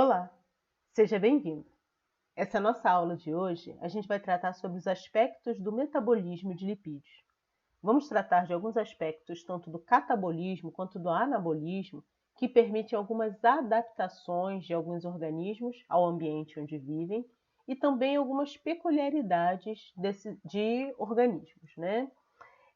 Olá, seja bem-vindo. Essa é a nossa aula de hoje. A gente vai tratar sobre os aspectos do metabolismo de lipídios. Vamos tratar de alguns aspectos, tanto do catabolismo quanto do anabolismo, que permitem algumas adaptações de alguns organismos ao ambiente onde vivem e também algumas peculiaridades de organismos, né?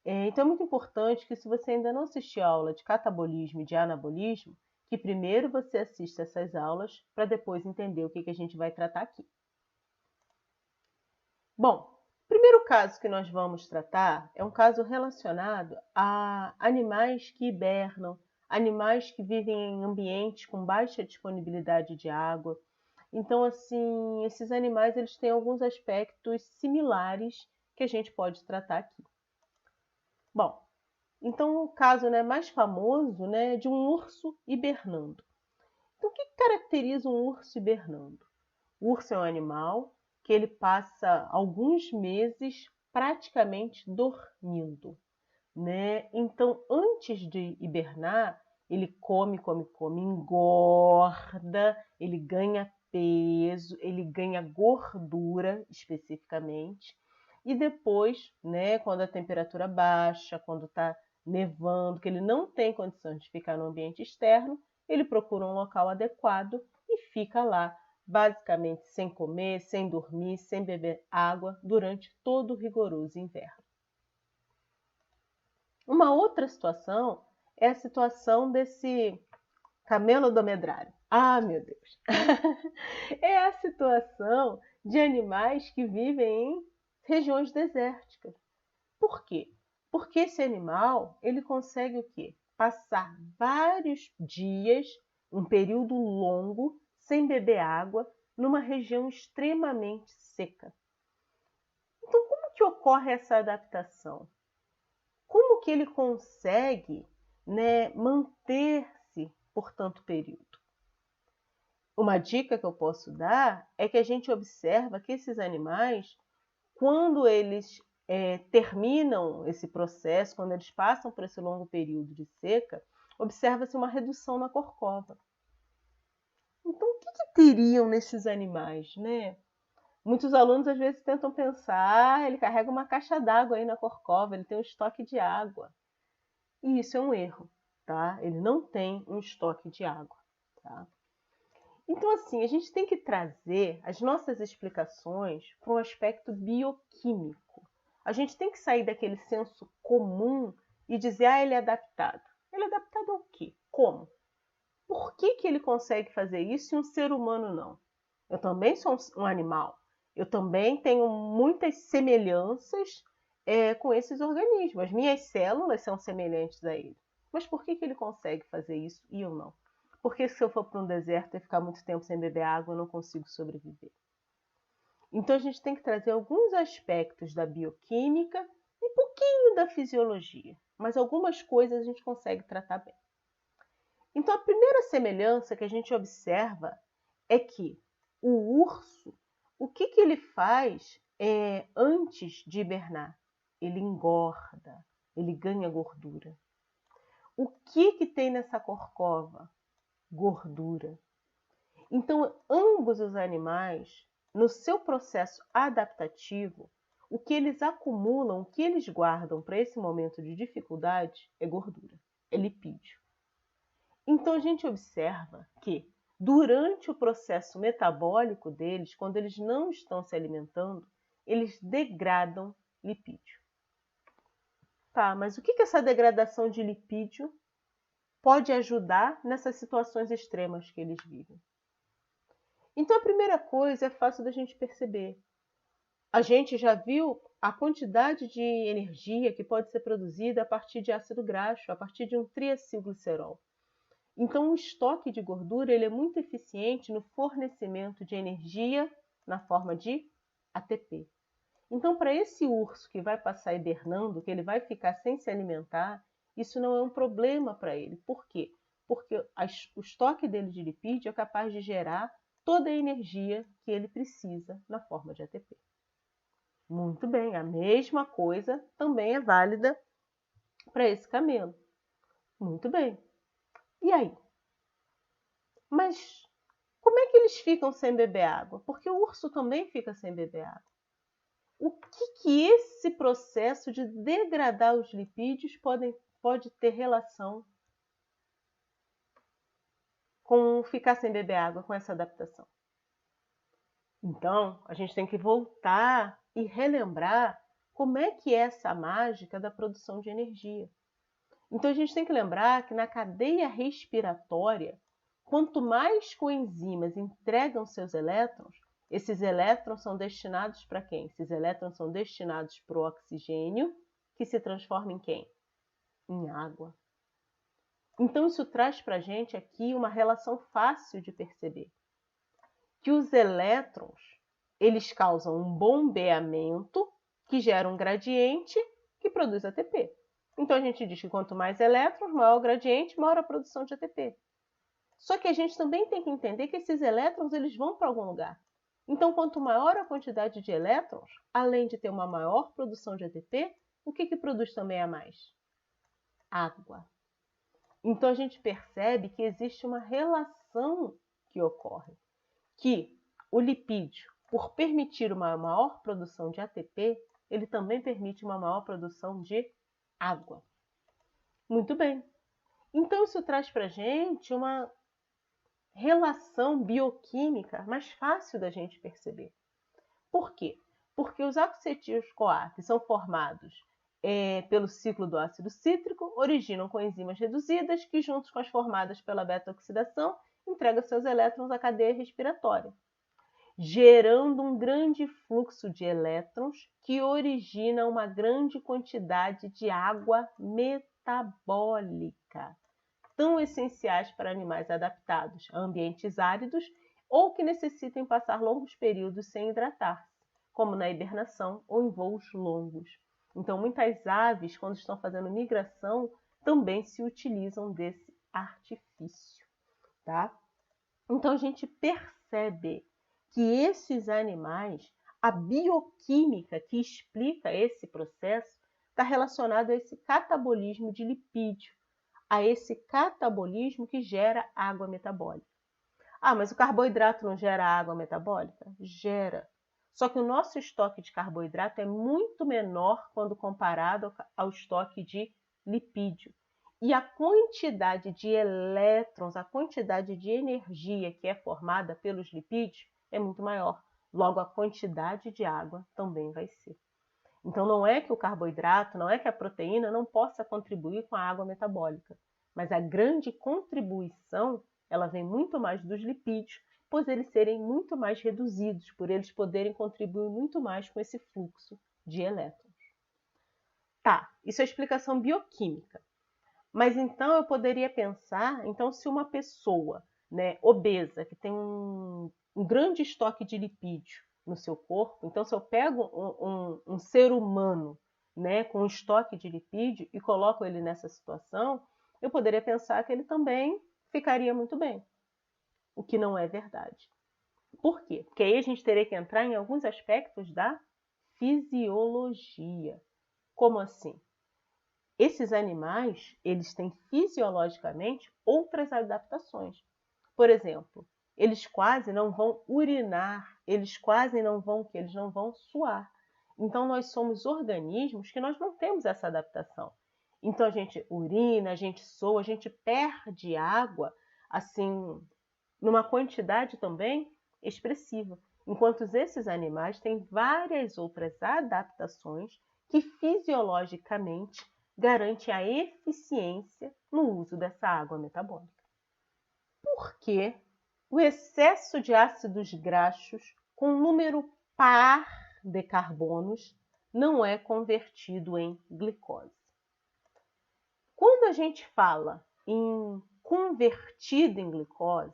Então é muito importante que, se você ainda não assistiu a aula de catabolismo e de anabolismo, que primeiro você assista essas aulas para depois entender o que a gente vai tratar aqui. Bom, o primeiro caso que nós vamos tratar é um caso relacionado a animais que hibernam, animais que vivem em ambientes com baixa disponibilidade de água. Então, assim, esses animais eles têm alguns aspectos similares que a gente pode tratar aqui. Bom, então o caso, né, mais famoso, né, de um urso hibernando. Então, o que caracteriza um urso hibernando? O urso é um animal que ele passa alguns meses praticamente dormindo, né? Então, antes de hibernar, ele come, engorda, ele ganha peso, ele ganha gordura especificamente. E depois, né, quando a temperatura baixa, quando está nevando, que ele não tem condições de ficar no ambiente externo, ele procura um local adequado e fica lá, basicamente sem comer, sem dormir, sem beber água, durante todo o rigoroso inverno. Uma outra situação é a situação desse camelo dromedário. Ah, meu Deus! É a situação de animais que vivem em regiões desérticas. Por quê? Porque esse animal, ele consegue o quê? Passar vários dias, um período longo, sem beber água, numa região extremamente seca. Então, como que ocorre essa adaptação? Como que ele consegue, né, manter-se por tanto período? Uma dica que eu posso dar é que a gente observa que esses animais, quando eles terminam esse processo, quando eles passam por esse longo período de seca, observa-se uma redução na corcova. Então, o que teriam nesses animais, né? Muitos alunos às vezes tentam pensar, ele carrega uma caixa d'água aí na corcova, ele tem um estoque de água. E isso é um erro, tá? Ele não tem um estoque de água, tá? Então, assim, a gente tem que trazer as nossas explicações para um aspecto bioquímico. A gente tem que sair daquele senso comum e dizer, ele é adaptado. Ele é adaptado ao quê? Como? Por que ele consegue fazer isso e um ser humano não? Eu também sou um animal. Eu também tenho muitas semelhanças com esses organismos. As minhas células são semelhantes a ele. Mas por que ele consegue fazer isso e eu não? Porque se eu for para um deserto e ficar muito tempo sem beber água, eu não consigo sobreviver. Então a gente tem que trazer alguns aspectos da bioquímica e um pouquinho da fisiologia. Mas algumas coisas a gente consegue tratar bem. Então a primeira semelhança que a gente observa é que o urso, o que ele faz antes de hibernar? Ele engorda, ele ganha gordura. O que tem nessa corcova? Gordura. Então, ambos os animais, no seu processo adaptativo, o que eles acumulam, o que eles guardam para esse momento de dificuldade é gordura, é lipídio. Então, a gente observa que, durante o processo metabólico deles, quando eles não estão se alimentando, eles degradam lipídio. Tá, mas o que essa degradação de lipídio pode ajudar nessas situações extremas que eles vivem? Então, a primeira coisa é fácil da gente perceber. A gente já viu a quantidade de energia que pode ser produzida a partir de ácido graxo, a partir de um triacilglicerol. Então, o estoque de gordura ele é muito eficiente no fornecimento de energia na forma de ATP. Então, para esse urso que vai passar hibernando, que ele vai ficar sem se alimentar, isso não é um problema para ele. Por quê? Porque o estoque dele de lipídio é capaz de gerar toda a energia que ele precisa na forma de ATP. Muito bem, a mesma coisa também é válida para esse camelo. Muito bem. E aí? Mas como é que eles ficam sem beber água? Porque o urso também fica sem beber água. O que esse processo de degradar os lipídios pode ter relação com ficar sem beber água, com essa adaptação? Então, a gente tem que voltar e relembrar como é que é essa mágica da produção de energia. Então, a gente tem que lembrar que na cadeia respiratória, quanto mais coenzimas entregam seus elétrons, esses elétrons são destinados para quem? Esses elétrons são destinados para o oxigênio, que se transforma em quem? Em água. Então, isso traz para a gente aqui uma relação fácil de perceber. Que os elétrons, eles causam um bombeamento que gera um gradiente que produz ATP. Então, a gente diz que quanto mais elétrons, maior o gradiente, maior a produção de ATP. Só que a gente também tem que entender que esses elétrons eles vão para algum lugar. Então, quanto maior a quantidade de elétrons, além de ter uma maior produção de ATP, o que produz também a mais? Água. Então, a gente percebe que existe uma relação que ocorre. Que o lipídio, por permitir uma maior produção de ATP, ele também permite uma maior produção de água. Muito bem. Então, isso traz para a gente uma relação bioquímica mais fácil da gente perceber. Por quê? Porque os acetil-CoA, que são formados pelo ciclo do ácido cítrico, originam coenzimas reduzidas que, juntos com as formadas pela beta-oxidação, entregam seus elétrons à cadeia respiratória, gerando um grande fluxo de elétrons que origina uma grande quantidade de água metabólica, tão essenciais para animais adaptados a ambientes áridos ou que necessitem passar longos períodos sem hidratar-se, como na hibernação ou em voos longos. Então, muitas aves, quando estão fazendo migração, também se utilizam desse artifício, tá? Então, a gente percebe que esses animais, a bioquímica que explica esse processo, está relacionado a esse catabolismo de lipídio, a esse catabolismo que gera água metabólica. Ah, mas o carboidrato não gera água metabólica? Gera. Só que o nosso estoque de carboidrato é muito menor quando comparado ao estoque de lipídio. E a quantidade de elétrons, a quantidade de energia que é formada pelos lipídios é muito maior. Logo, a quantidade de água também vai ser. Então, não é que o carboidrato, não é que a proteína não possa contribuir com a água metabólica, mas a grande contribuição, ela vem muito mais dos lipídios, pois eles serem muito mais reduzidos, por eles poderem contribuir muito mais com esse fluxo de elétrons. Tá, isso é explicação bioquímica. Mas então eu poderia pensar, então se uma pessoa, né, obesa, que tem um grande estoque de lipídio no seu corpo, então se eu pego um ser humano, né, com um estoque de lipídio e coloco ele nessa situação, eu poderia pensar que ele também ficaria muito bem, o que não é verdade. Por quê? Porque aí a gente teria que entrar em alguns aspectos da fisiologia. Como assim? Esses animais, eles têm fisiologicamente outras adaptações. Por exemplo, eles quase não vão urinar, eles não vão suar. Então, nós somos organismos que nós não temos essa adaptação. Então, a gente urina, a gente soa, a gente perde água, assim, numa quantidade também expressiva. Enquanto esses animais têm várias outras adaptações que fisiologicamente garante a eficiência no uso dessa água metabólica. Por que o excesso de ácidos graxos com número par de carbonos não é convertido em glicose? Quando a gente fala em convertido em glicose,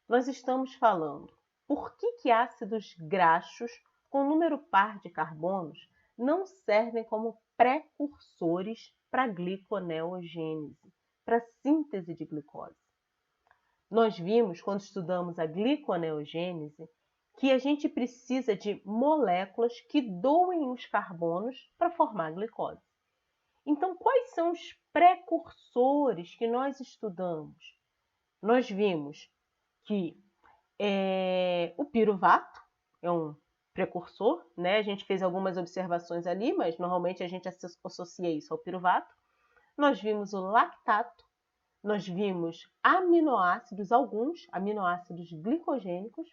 nós estamos falando por que ácidos graxos com número par de carbonos não servem como precursores para a gliconeogênese, para a síntese de glicose. Nós vimos, quando estudamos a gliconeogênese, que a gente precisa de moléculas que doem os carbonos para formar a glicose. Então, quais são os precursores que nós estudamos? Nós vimos que O piruvato é um precursor, né? A gente fez algumas observações ali, mas normalmente a gente associa isso ao piruvato. Nós vimos o lactato, nós vimos aminoácidos, alguns aminoácidos glicogênicos,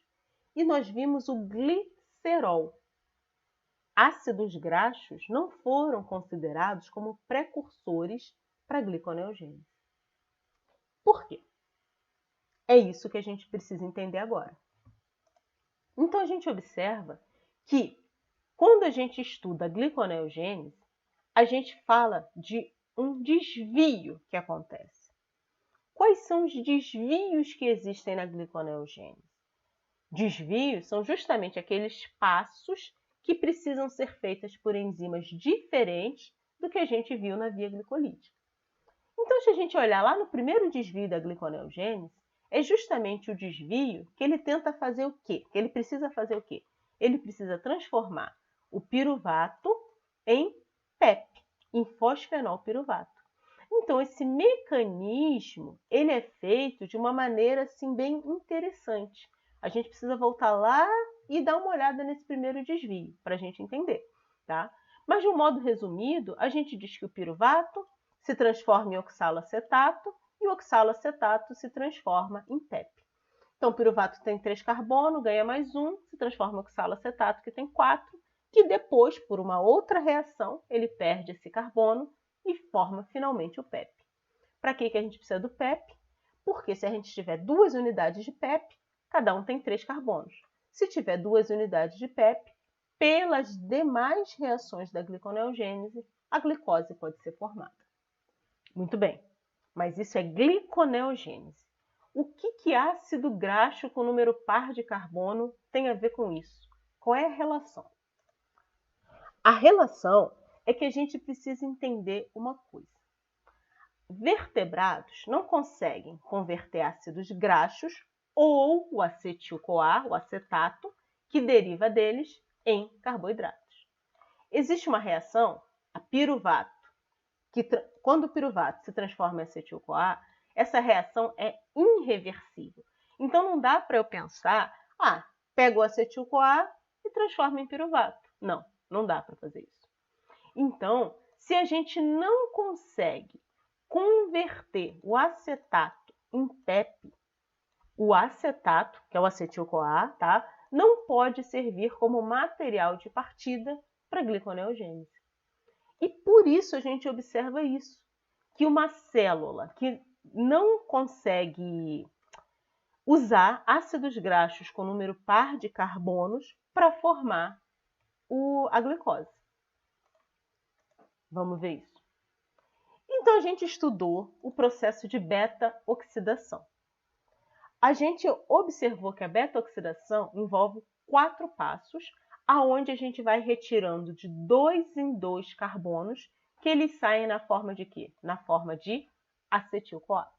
e nós vimos o glicerol. Ácidos graxos não foram considerados como precursores para a gliconeogênese. Por quê? É isso que a gente precisa entender agora. Então a gente observa que quando a gente estuda a gliconeogênese, a gente fala de um desvio que acontece. Quais são os desvios que existem na gliconeogênese? Desvios são justamente aqueles passos que precisam ser feitos por enzimas diferentes do que a gente viu na via glicolítica. Então, se a gente olhar lá no primeiro desvio da gliconeogênese, é justamente o desvio que ele tenta fazer o quê? Que ele precisa fazer o quê? Ele precisa transformar o piruvato em PEP, em fosfenol piruvato. Então, esse mecanismo, ele é feito de uma maneira assim bem interessante. A gente precisa voltar lá e dar uma olhada nesse primeiro desvio, para a gente entender, tá? Mas, de um modo resumido, a gente diz que o piruvato se transforma em oxaloacetato e o oxaloacetato se transforma em PEP. Então, o piruvato tem 3 carbono, ganha mais 1, se transforma em oxaloacetato, que tem 4, que depois, por uma outra reação, ele perde esse carbono e forma finalmente o PEP. Para que a gente precisa do PEP? Porque se a gente tiver 2 unidades de PEP, cada um tem 3 carbonos. Se tiver 2 unidades de PEP, pelas demais reações da gliconeogênese, a glicose pode ser formada. Muito bem, mas isso é gliconeogênese. O que ácido graxo com número par de carbono tem a ver com isso? Qual é a relação? A relação é que a gente precisa entender uma coisa. Vertebrados não conseguem converter ácidos graxos ou o acetil-CoA, o acetato, que deriva deles, em carboidratos. Existe uma reação, a piruvato, que quando o piruvato se transforma em acetil-CoA, essa reação é irreversível. Então não dá para eu pensar, pego o acetil-CoA e transformo em piruvato. Não, não dá para fazer isso. Então, se a gente não consegue converter o acetato em PEP, o acetato, que é o acetil-CoA, tá, não pode servir como material de partida para a gliconeogênese. E por isso a gente observa isso, que uma célula que não consegue usar ácidos graxos com número par de carbonos para formar a glicose. Vamos ver isso. Então, a gente estudou o processo de beta-oxidação. A gente observou que a beta-oxidação envolve 4 passos, aonde a gente vai retirando de 2 em 2 carbonos, que eles saem na forma de quê? Na forma de acetil-CoA.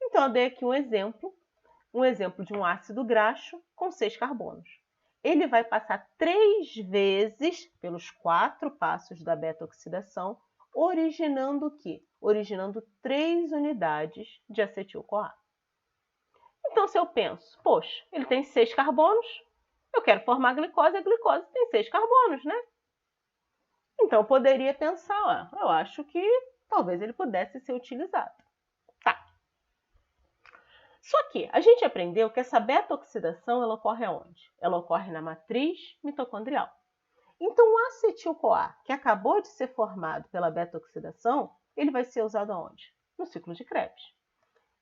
Então, eu dei aqui um exemplo de um ácido graxo com 6 carbonos. Ele vai passar 3 vezes pelos 4 passos da beta-oxidação, originando o quê? Originando 3 unidades de acetil-CoA. Então, se eu penso, poxa, ele tem 6 carbonos, eu quero formar a glicose tem 6 carbonos, né? Então, eu poderia pensar, eu acho que talvez ele pudesse ser utilizado. Tá. Só que a gente aprendeu que essa beta-oxidação ela ocorre aonde? Ela ocorre na matriz mitocondrial. Então, o acetil-CoA, que acabou de ser formado pela beta-oxidação, ele vai ser usado aonde? No ciclo de Krebs.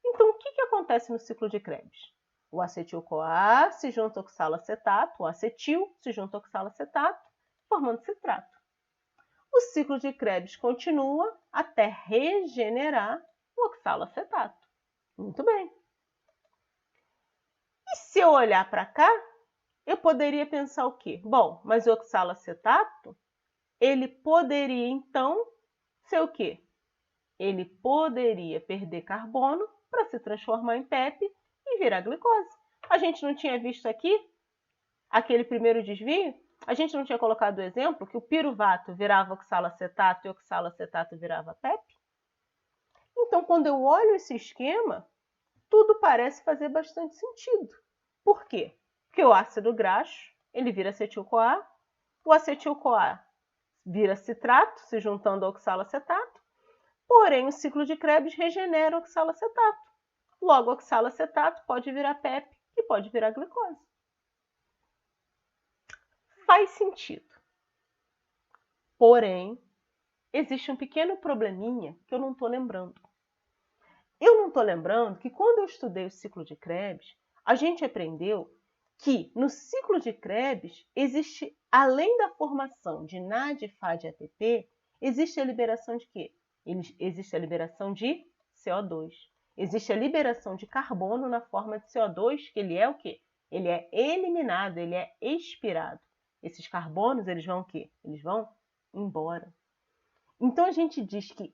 Então, o que acontece no ciclo de Krebs? O acetil-CoA se junta ao oxaloacetato, o acetil se junta ao oxaloacetato, formando citrato. O ciclo de Krebs continua até regenerar o oxaloacetato. Muito bem. E se eu olhar para cá, eu poderia pensar o quê? Bom, mas o oxaloacetato, ele poderia então ser o quê? Ele poderia perder carbono para se transformar em PEP e virar glicose. A gente não tinha visto aqui aquele primeiro desvio? A gente não tinha colocado o exemplo que o piruvato virava oxaloacetato e o oxaloacetato virava PEP? Então, quando eu olho esse esquema, tudo parece fazer bastante sentido. Por quê? Porque o ácido graxo, ele vira acetil-CoA, o acetil-CoA vira citrato, se juntando ao oxalacetato, porém o ciclo de Krebs regenera o oxalacetato. Logo, o oxalacetato pode virar PEP e pode virar glicose. Faz sentido. Porém, existe um pequeno probleminha que eu não estou lembrando. Eu não estou lembrando que quando eu estudei o ciclo de Krebs, a gente aprendeu que no ciclo de Krebs existe, além da formação de NAD, FAD e ATP, existe a liberação de quê? Existe a liberação de CO2. Existe a liberação de carbono na forma de CO2, que ele é o quê? Ele é eliminado, ele é expirado. Esses carbonos, eles vão o quê? Eles vão embora. Então, a gente diz que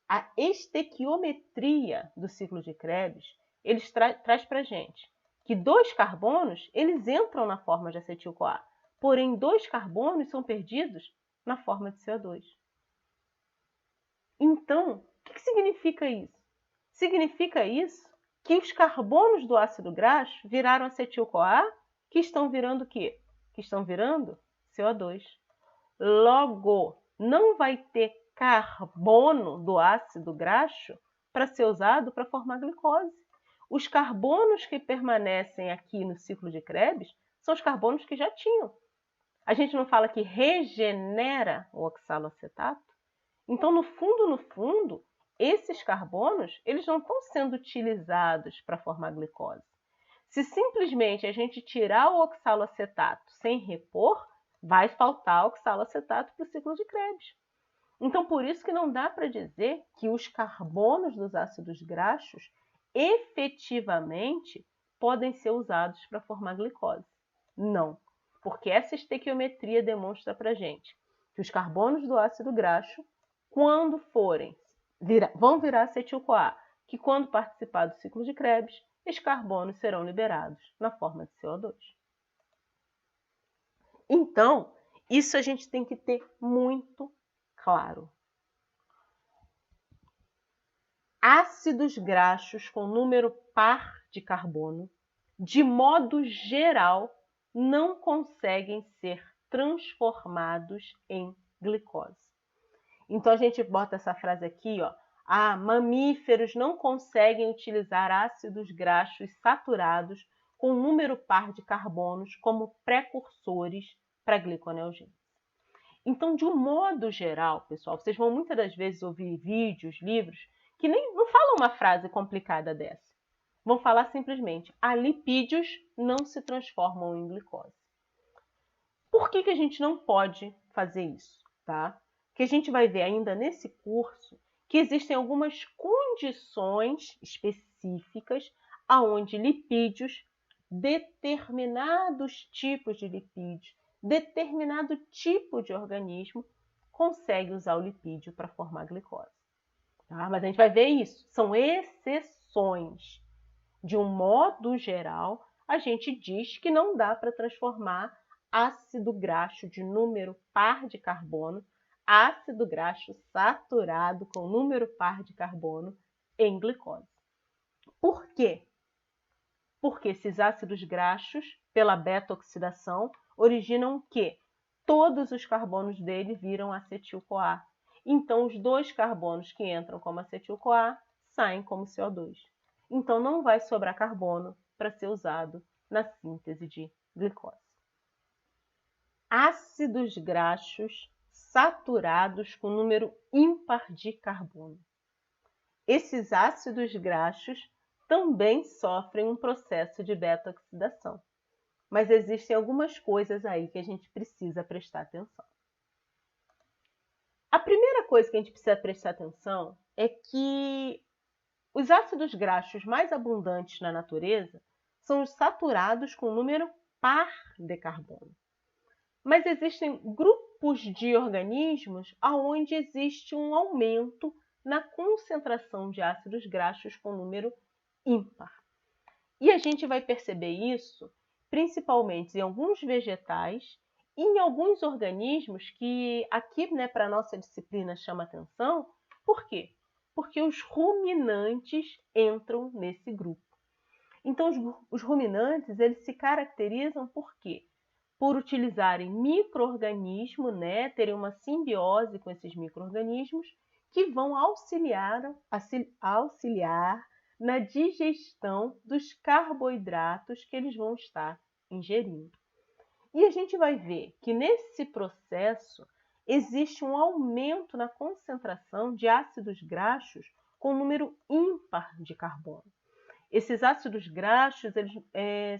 a estequiometria do ciclo de Krebs, ele traz para a gente que 2 carbonos, eles entram na forma de acetil-CoA, porém 2 carbonos são perdidos na forma de CO2. Então, o que significa isso? Significa isso que os carbonos do ácido graxo viraram acetil-CoA, que estão virando o quê? Que estão virando CO2. Logo, não vai ter carbono do ácido graxo para ser usado para formar glicose. Os carbonos que permanecem aqui no ciclo de Krebs são os carbonos que já tinham. A gente não fala que regenera o oxalacetato? Então, no fundo, esses carbonos eles não estão sendo utilizados para formar glicose. Se simplesmente a gente tirar o oxalacetato sem repor, vai faltar oxalacetato para o ciclo de Krebs. Então, por isso que não dá para dizer que os carbonos dos ácidos graxos efetivamente podem ser usados para formar glicose. Não, porque essa estequiometria demonstra para a gente que os carbonos do ácido graxo, quando vão virar acetil-CoA, que quando participar do ciclo de Krebs, esses carbonos serão liberados na forma de CO2. Então, isso a gente tem que ter muito claro. Ácidos graxos com número par de carbono, de modo geral, não conseguem ser transformados em glicose. Então, a gente bota essa frase aqui, ó. Mamíferos não conseguem utilizar ácidos graxos saturados com número par de carbonos como precursores para gliconeogênese. Então, de um modo geral, pessoal, vocês vão muitas das vezes ouvir vídeos, livros, que não falam uma frase complicada dessa. Vão falar simplesmente, lipídios não se transformam em glicose. Por que a gente não pode fazer isso? Tá? Porque a gente vai ver ainda nesse curso que existem algumas condições específicas aonde lipídios, determinados tipos de lipídios, determinado tipo de organismo consegue usar o lipídio para formar glicose. Tá? Mas a gente vai ver isso, são exceções. De um modo geral, a gente diz que não dá para transformar ácido graxo de número par de carbono, ácido graxo saturado com número par de carbono em glicose. Por quê? Porque esses ácidos graxos, pela beta-oxidação, originam o quê? Todos os carbonos dele viram acetil-CoA. Então, os 2 carbonos que entram como acetil-CoA saem como CO2. Então, não vai sobrar carbono para ser usado na síntese de glicose. Ácidos graxos saturados com número ímpar de carbono. Esses ácidos graxos também sofrem um processo de beta-oxidação. Mas existem algumas coisas aí que a gente precisa prestar atenção. A primeira coisa que a gente precisa prestar atenção é que os ácidos graxos mais abundantes na natureza são os saturados com número par de carbono. Mas existem grupos de organismos onde existe um aumento na concentração de ácidos graxos com número ímpar. E a gente vai perceber isso principalmente em alguns vegetais e em alguns organismos que aqui, para a nossa disciplina, chama atenção. Por quê? Porque os ruminantes entram nesse grupo. Então, os ruminantes, eles se caracterizam por quê? Por utilizarem micro-organismos, né, terem uma simbiose com esses micro-organismos que vão auxiliar na digestão dos carboidratos que eles vão estar ingerindo. E a gente vai ver que nesse processo existe um aumento na concentração de ácidos graxos com número ímpar de carbono. Esses ácidos graxos, eles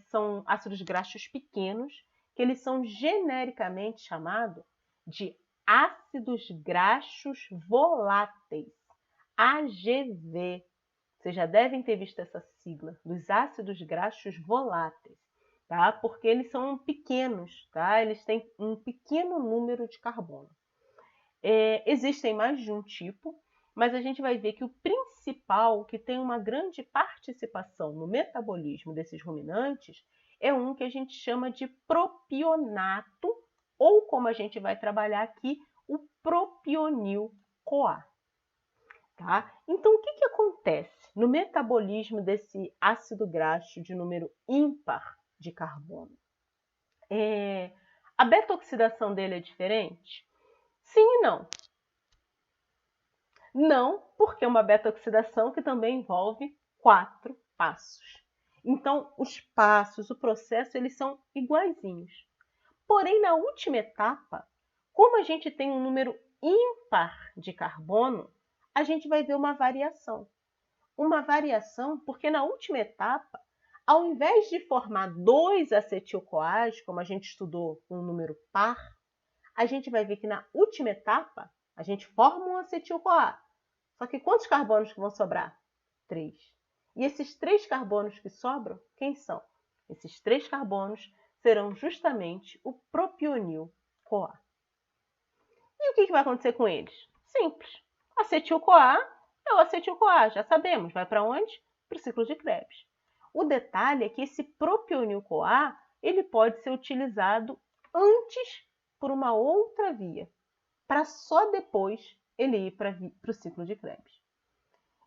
são ácidos graxos pequenos, que eles são genericamente chamados de ácidos graxos voláteis, AGV. Vocês já devem ter visto essa sigla, dos ácidos graxos voláteis, tá? Porque eles são pequenos, tá? Eles têm um pequeno número de carbono. Existem mais de um tipo, mas a gente vai ver que o principal, que tem uma grande participação no metabolismo desses ruminantes, é um que a gente chama de propionato, ou como a gente vai trabalhar aqui, o propionil-CoA. Tá? Então, o que acontece no metabolismo desse ácido graxo de número ímpar de carbono? A beta-oxidação dele é diferente? Sim e não. Não, porque é uma beta-oxidação que também envolve 4 passos. Então, os passos, o processo, eles são iguaizinhos. Porém, na última etapa, como a gente tem um número ímpar de carbono, a gente vai ver uma variação. Uma variação porque na última etapa, ao invés de formar 2 acetil-CoAs, como a gente estudou com um número par, a gente vai ver que na última etapa, a gente forma um acetil-CoA. Só que quantos carbonos que vão sobrar? 3. E esses 3 carbonos que sobram, quem são? Esses 3 carbonos serão justamente o propionil-CoA. E o que vai acontecer com eles? Simples. Acetil-CoA é o acetil-CoA, já sabemos. Vai para onde? Para o ciclo de Krebs. O detalhe é que esse propionil-CoA ele pode ser utilizado antes por uma outra via, para só depois ele ir para o ciclo de Krebs.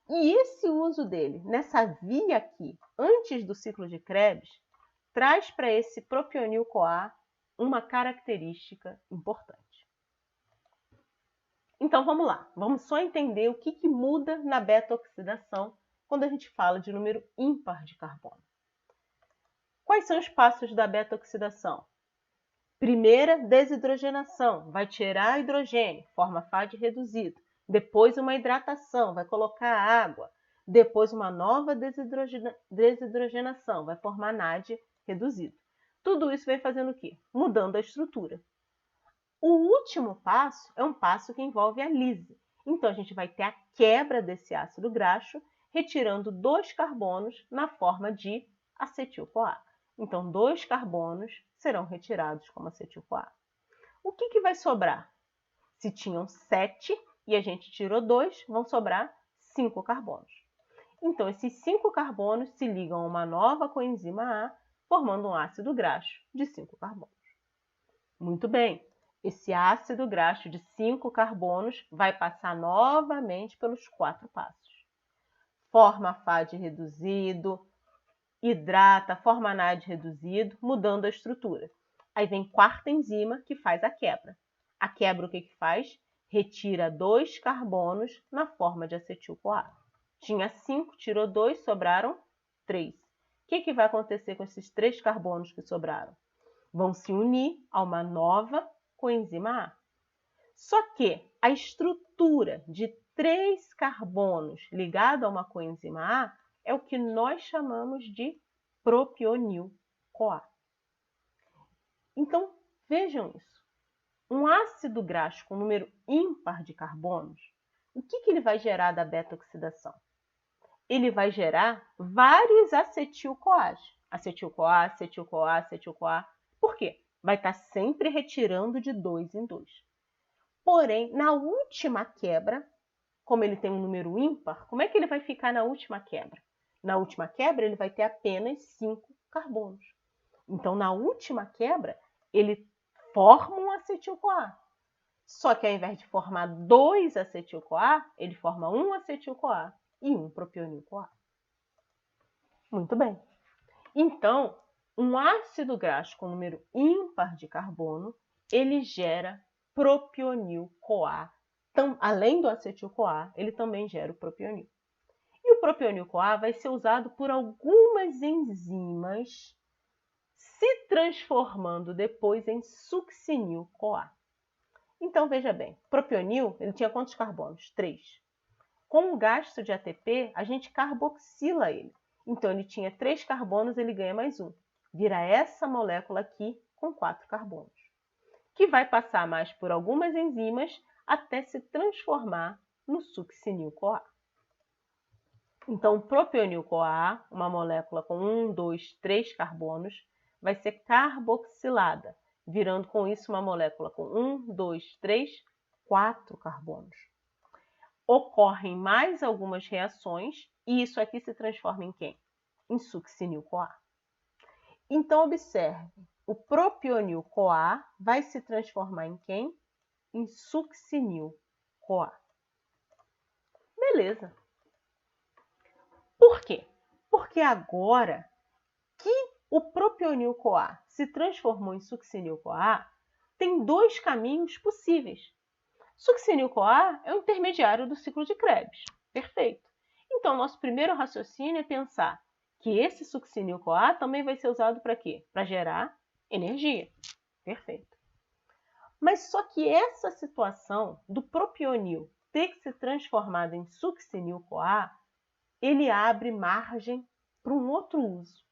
E esse uso dele nessa via aqui, antes do ciclo de Krebs, traz para esse propionil-CoA uma característica importante. Então vamos lá, vamos só entender o que muda na beta-oxidação quando a gente fala de número ímpar de carbono. Quais são os passos da beta-oxidação? Primeira, desidrogenação, vai tirar hidrogênio, forma FAD reduzido. Depois uma hidratação, vai colocar água. Depois uma nova desidrogenação, vai formar NAD reduzido. Tudo isso vem fazendo o quê? Mudando a estrutura. O último passo é um passo que envolve a lise. Então, a gente vai ter a quebra desse ácido graxo, retirando 2 carbonos na forma de acetil-CoA. Então, 2 carbonos serão retirados como acetil-CoA. O que vai sobrar? Se tinham 7 e a gente tirou 2, vão sobrar 5 carbonos. Então, esses 5 carbonos se ligam a uma nova coenzima A, formando um ácido graxo de 5 carbonos. Muito bem. Esse ácido graxo de 5 carbonos vai passar novamente pelos 4 passos. Forma FAD reduzido, hidrata, forma NAD reduzido, mudando a estrutura. Aí vem quarta enzima que faz a quebra. A quebra o que faz? Retira 2 carbonos na forma de acetil-CoA. Tinha 5, tirou 2, sobraram 3. O que vai acontecer com esses 3 carbonos que sobraram? Vão se unir a uma nova coenzima A. Só que a estrutura de 3 carbonos ligado a uma coenzima A é o que nós chamamos de propionil-CoA. Então, vejam isso. Um ácido graxo com número ímpar de carbonos, o que ele vai gerar da beta-oxidação? Ele vai gerar vários acetil-CoAs. Acetil-CoA, acetil-CoA, acetil-CoA. Por quê? Vai estar sempre retirando de 2 em 2. Porém, na última quebra, como ele tem um número ímpar, como é que ele vai ficar na última quebra? Na última quebra, ele vai ter apenas 5 carbonos. Então, na última quebra, ele forma um acetil-CoA. Só que ao invés de formar 2 acetil-CoA, ele forma um acetil-CoA e um propionil-CoA. Muito bem. Então, um ácido graxo com número ímpar de carbono, ele gera propionil-CoA. Então, além do acetil-CoA, ele também gera o propionil. E o propionil-CoA vai ser usado por algumas enzimas, se transformando depois em succinil-CoA. Então, veja bem, propionil, ele tinha quantos carbonos? 3. Com o gasto de ATP, a gente carboxila ele. Então, ele tinha 3 carbonos, ele ganha mais 1. Vira essa molécula aqui com 4 carbonos, que vai passar mais por algumas enzimas até se transformar no succinil-CoA. Então, o propionil-CoA, uma molécula com 1, 2, 3 carbonos, vai ser carboxilada, virando com isso uma molécula com 1, 2, 3, 4 carbonos. Ocorrem mais algumas reações e isso aqui se transforma em quem? Em succinil-CoA. Então, observe, o propionil-CoA vai se transformar em quem? Em succinil-CoA. Beleza. Por quê? Porque agora que o propionil-CoA se transformou em succinil-CoA, tem 2 caminhos possíveis. Succinil-CoA é o intermediário do ciclo de Krebs. Perfeito. Então, nosso primeiro raciocínio é pensar que esse succinil-CoA também vai ser usado para quê? Para gerar energia. Perfeito. Mas só que essa situação do propionil ter que se transformado em succinil-CoA, ele abre margem para um outro uso.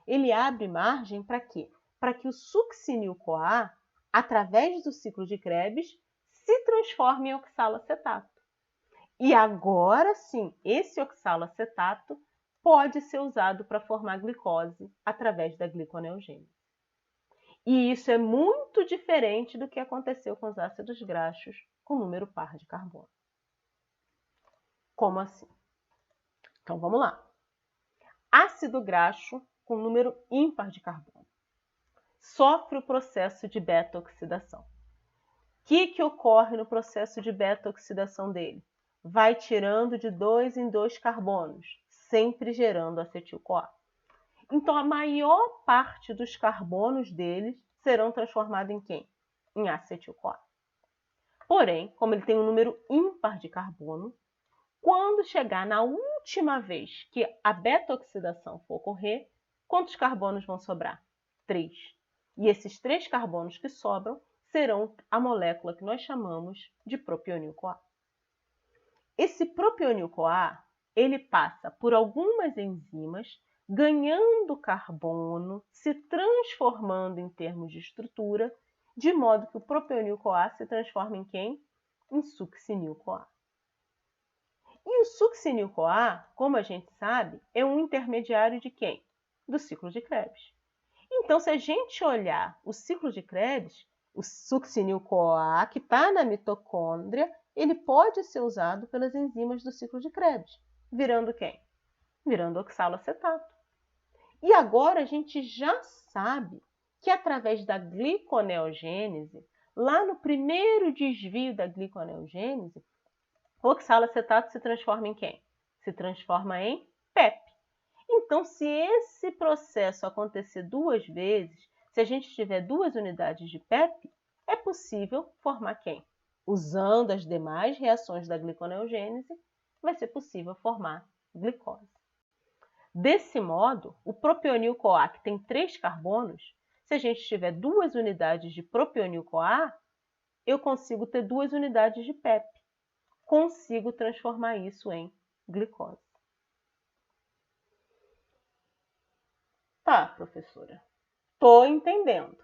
Ele abre margem para quê? Para que o succinil-CoA, através do ciclo de Krebs, se transforme em oxaloacetato. E agora sim, esse oxaloacetato pode ser usado para formar glicose através da gliconeogênese. E isso é muito diferente do que aconteceu com os ácidos graxos com número par de carbono. Como assim? Então vamos lá. Ácido graxo com número ímpar de carbono sofre o processo de beta-oxidação. O que ocorre no processo de beta-oxidação dele? Vai tirando de 2 em 2 carbonos, sempre gerando acetil-CoA. Então, a maior parte dos carbonos deles serão transformados em quem? Em acetil-CoA. Porém, como ele tem um número ímpar de carbono, quando chegar na última vez que a beta-oxidação for ocorrer, quantos carbonos vão sobrar? 3. E esses 3 carbonos que sobram serão a molécula que nós chamamos de propionil-CoA. Esse propionil-CoA, ele passa por algumas enzimas, ganhando carbono, se transformando em termos de estrutura, de modo que o propionil-CoA se transforma em quem? Em succinil-CoA. E o succinil-CoA, como a gente sabe, é um intermediário de quem? Do ciclo de Krebs. Então, se a gente olhar o ciclo de Krebs, o succinil-CoA, que está na mitocôndria, ele pode ser usado pelas enzimas do ciclo de Krebs, virando quem? Virando oxaloacetato. E agora a gente já sabe que através da gliconeogênese, lá no primeiro desvio da gliconeogênese, o oxaloacetato se transforma em quem? Se transforma em PEP. Então, se esse processo acontecer 2 vezes, se a gente tiver 2 unidades de PEP, é possível formar quem? Usando as demais reações da gliconeogênese, vai ser possível formar glicose. Desse modo, o propionil-CoA, que tem 3 carbonos, se a gente tiver 2 unidades de propionil-CoA, eu consigo ter 2 unidades de PEP. Consigo transformar isso em glicose. Tá, professora, tô entendendo.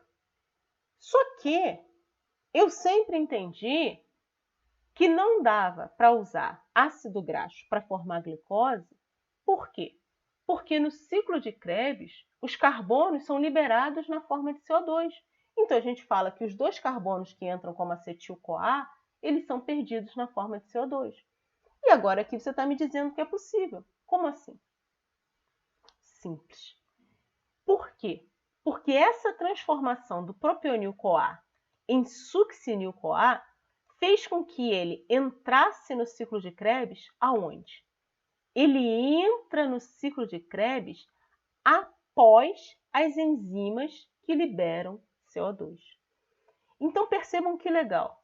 Só que eu sempre entendi que não dava para usar ácido graxo para formar glicose. Por quê? Porque no ciclo de Krebs, os carbonos são liberados na forma de CO2. Então, a gente fala que os 2 carbonos que entram como acetil-CoA, eles são perdidos na forma de CO2. E agora aqui você está me dizendo que é possível. Como assim? Simples. Por quê? Porque essa transformação do propionil-CoA em succinil-CoA fez com que ele entrasse no ciclo de Krebs aonde? Ele entra no ciclo de Krebs após após as enzimas que liberam CO2. Então percebam que legal,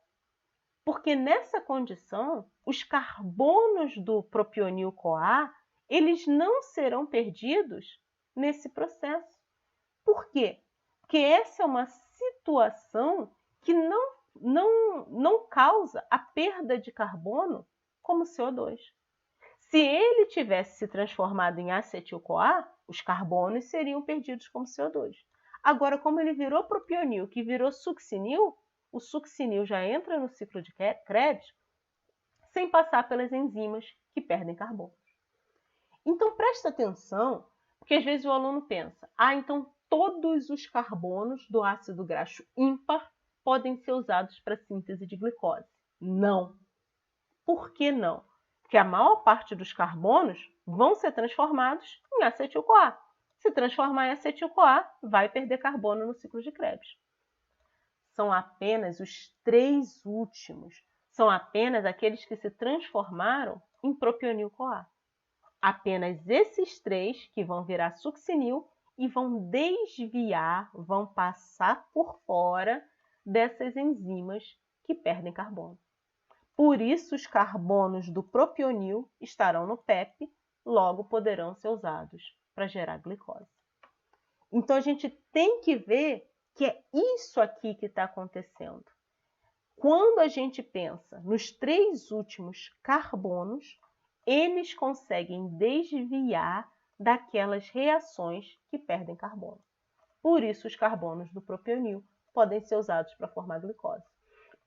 porque nessa condição, os carbonos do propionil-CoA, eles não serão perdidos nesse processo. Por quê? Porque essa é uma situação que não causa a perda de carbono como CO2. Se ele tivesse se transformado em acetil-CoA, os carbonos seriam perdidos como CO2. Agora, como ele virou propionil, que virou succinil, o succinil já entra no ciclo de Krebs sem passar pelas enzimas que perdem carbono. Então, presta atenção, porque às vezes o aluno pensa, então todos os carbonos do ácido graxo ímpar podem ser usados para síntese de glicose. Não. Por que não? Porque a maior parte dos carbonos vão ser transformados em acetil-CoA. Se transformar em acetil-CoA, vai perder carbono no ciclo de Krebs. São apenas os 3 últimos. São apenas aqueles que se transformaram em propionil-CoA. Apenas esses 3 que vão virar succinil e vão desviar, vão passar por fora dessas enzimas que perdem carbono. Por isso, os carbonos do propionil estarão no PEP, logo poderão ser usados para gerar glicose. Então, a gente tem que ver que é isso aqui que está acontecendo. Quando a gente pensa nos 3 últimos carbonos, eles conseguem desviar daquelas reações que perdem carbono. Por isso, os carbonos do propionil podem ser usados para formar glicose.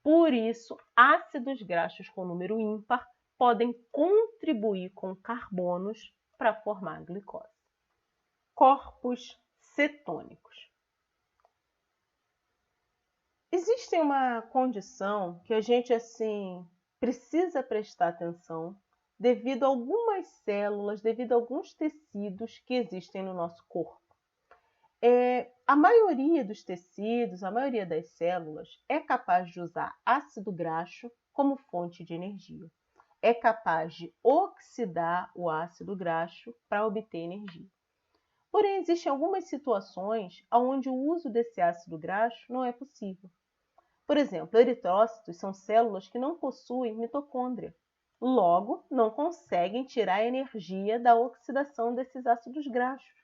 Por isso, ácidos graxos com número ímpar podem contribuir com carbonos para formar glicose. Corpos cetônicos. Existe uma condição que a gente precisa prestar atenção devido a algumas células, devido a alguns tecidos que existem no nosso corpo. A maioria dos tecidos, a maioria das células é capaz de usar ácido graxo como fonte de energia. É capaz de oxidar o ácido graxo para obter energia. Porém, existem algumas situações onde o uso desse ácido graxo não é possível. Por exemplo, eritrócitos são células que não possuem mitocôndria. Logo, não conseguem tirar a energia da oxidação desses ácidos graxos.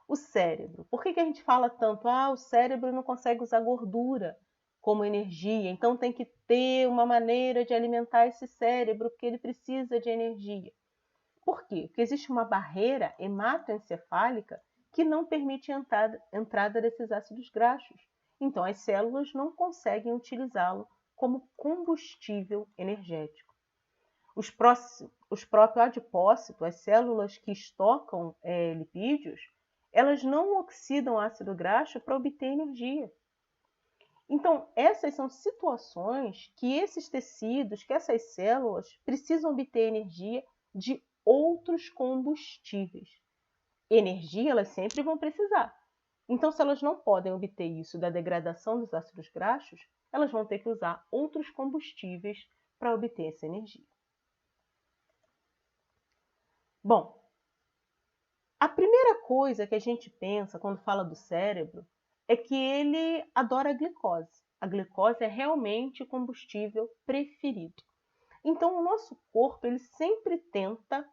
O cérebro. Por que a gente fala tanto? O cérebro não consegue usar gordura como energia, então tem que ter uma maneira de alimentar esse cérebro, porque ele precisa de energia. Por quê? Porque existe uma barreira hematoencefálica que não permite a entrada desses ácidos graxos. Então, as células não conseguem utilizá-lo como combustível energético. Os próprios adipócitos, as células que estocam lipídios, elas não oxidam ácido graxo para obter energia. Então, essas são situações que esses tecidos, que essas células precisam obter energia de outros combustíveis. Energia elas sempre vão precisar. Então, se elas não podem obter isso da degradação dos ácidos graxos, elas vão ter que usar outros combustíveis para obter essa energia. Bom, a primeira coisa que a gente pensa quando fala do cérebro é que ele adora a glicose. A glicose é realmente o combustível preferido. Então, o nosso corpo ele sempre tenta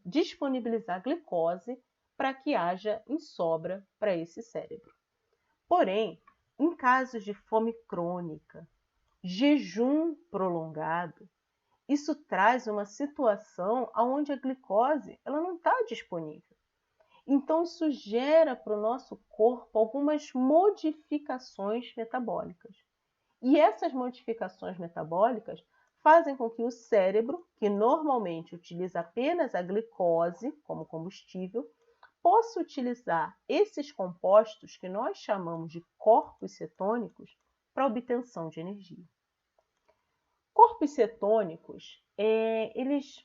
disponibilizar glicose para que haja em sobra para esse cérebro. Porém, em casos de fome crônica, jejum prolongado, isso traz uma situação onde a glicose ela não está disponível. Então, isso gera para o nosso corpo algumas modificações metabólicas. E essas modificações metabólicas fazem com que o cérebro, que normalmente utiliza apenas a glicose como combustível, possa utilizar esses compostos que nós chamamos de corpos cetônicos para obtenção de energia. Corpos cetônicos, eles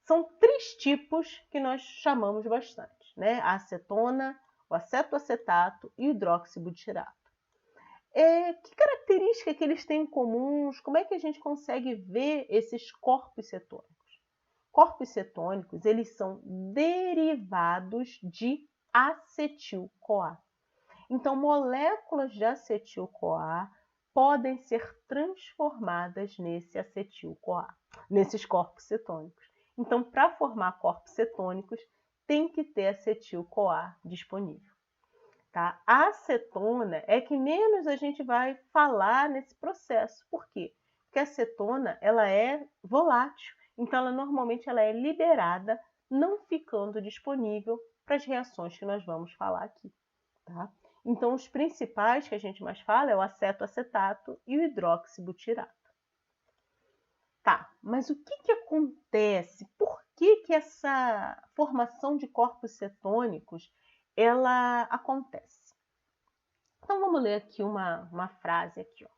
são 3 tipos que nós chamamos bastante, né? A acetona, o acetoacetato e o hidroxibutirato. Que característica que eles têm em comuns? Como é que a gente consegue ver esses corpos cetônicos? Corpos cetônicos, eles são derivados de acetil-CoA. Então, moléculas de acetil-CoA podem ser transformadas nesse acetil-CoA, nesses corpos cetônicos. Então, para formar corpos cetônicos, tem que ter acetil-CoA disponível. Tá? A acetona é que menos a gente vai falar nesse processo. Por quê? Porque a acetona ela é volátil, então ela normalmente ela é liberada, não ficando disponível para as reações que nós vamos falar aqui. Tá? Então, os principais que a gente mais fala é o acetoacetato e o hidroxibutirato. Tá, mas o que acontece? Por que essa formação de corpos cetônicos ela acontece? Então, vamos ler aqui uma frase aqui. Ó.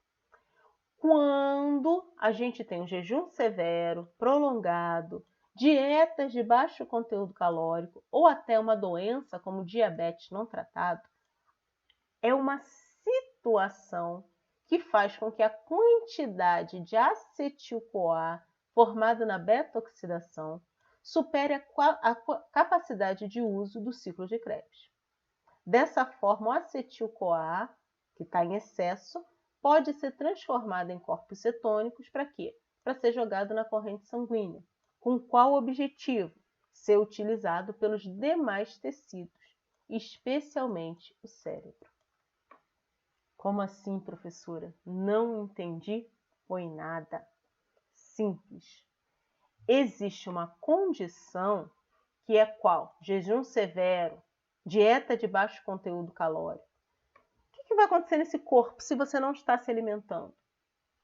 Quando a gente tem um jejum severo, prolongado, dietas de baixo conteúdo calórico ou até uma doença como diabetes não tratado, é uma situação que faz com que a quantidade de acetil-CoA formada na beta-oxidação supere a capacidade de uso do ciclo de Krebs. Dessa forma, o acetil-CoA, que está em excesso, pode ser transformado em corpos cetônicos para quê? Para ser jogado na corrente sanguínea. Com qual objetivo? Ser utilizado pelos demais tecidos, especialmente o cérebro. Como assim, professora? Não entendi? Foi nada. Simples. Existe uma condição que é qual? Jejum severo, dieta de baixo conteúdo calórico. O que vai acontecer nesse corpo se você não está se alimentando?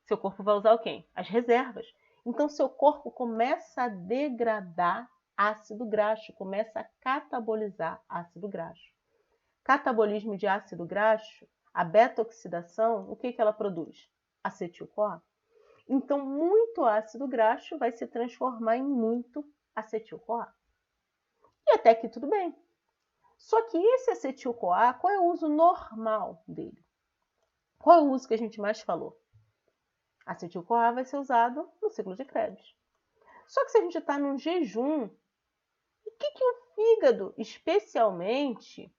Seu corpo vai usar o quê? As reservas. Então, seu corpo começa a degradar ácido graxo, começa a catabolizar ácido graxo. Catabolismo de ácido graxo, a beta-oxidação, o que ela produz? Acetil-CoA. Então, muito ácido graxo vai se transformar em muito acetil-CoA. E até aqui tudo bem. Só que esse acetil-CoA, qual é o uso normal dele? Qual é o uso que a gente mais falou? Acetil-CoA vai ser usado no ciclo de Krebs. Só que se a gente está num jejum, o que o fígado, especialmente,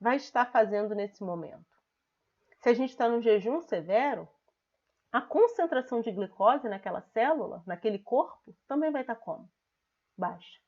vai estar fazendo nesse momento? Se a gente está num jejum severo, a concentração de glicose naquela célula, naquele corpo, também vai estar como? Baixa.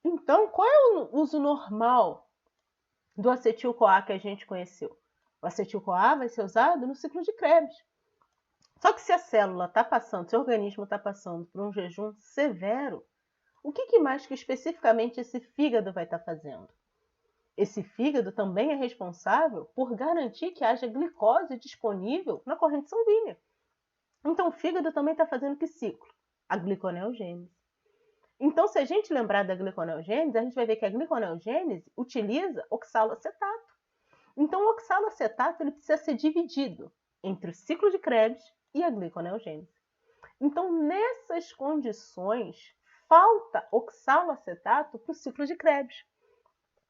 Então, qual é o uso normal do acetil-CoA que a gente conheceu? O acetil-CoA vai ser usado no ciclo de Krebs. Só que se a célula está passando, se o organismo está passando por um jejum severo, o que mais que especificamente esse fígado vai estar fazendo? Esse fígado também é responsável por garantir que haja glicose disponível na corrente sanguínea. Então, o fígado também está fazendo que ciclo? A gliconeogênese. Então, se a gente lembrar da gliconeogênese, a gente vai ver que a gliconeogênese utiliza oxaloacetato. Então, o oxaloacetato ele precisa ser dividido entre o ciclo de Krebs e a gliconeogênese. Então, nessas condições, falta oxaloacetato para o ciclo de Krebs.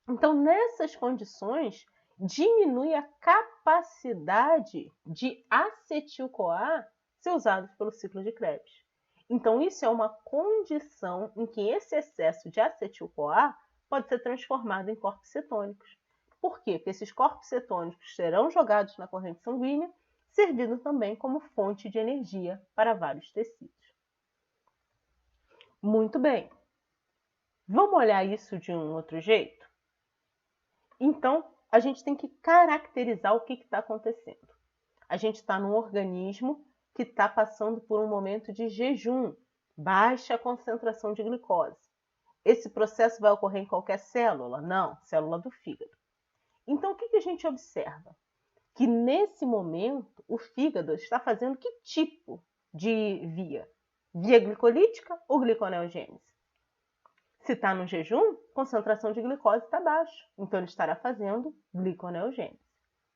Então, nessas condições, diminui a capacidade de acetil-CoA ser usado pelo ciclo de Krebs. Então, isso é uma condição em que esse excesso de acetil-CoA pode ser transformado em corpos cetônicos. Por quê? Porque esses corpos cetônicos serão jogados na corrente sanguínea, servindo também como fonte de energia para vários tecidos. Muito bem. Vamos olhar isso de um outro jeito? Então, a gente tem que caracterizar o que está acontecendo. A gente está num organismo que está passando por um momento de jejum, baixa concentração de glicose. Esse processo vai ocorrer em qualquer célula? Não, célula do fígado. Então, o que a gente observa? que nesse momento o fígado está fazendo que tipo de via? Via glicolítica ou gliconeogênese? Se está no jejum, concentração de glicose está baixa, então ele estará fazendo gliconeogênese.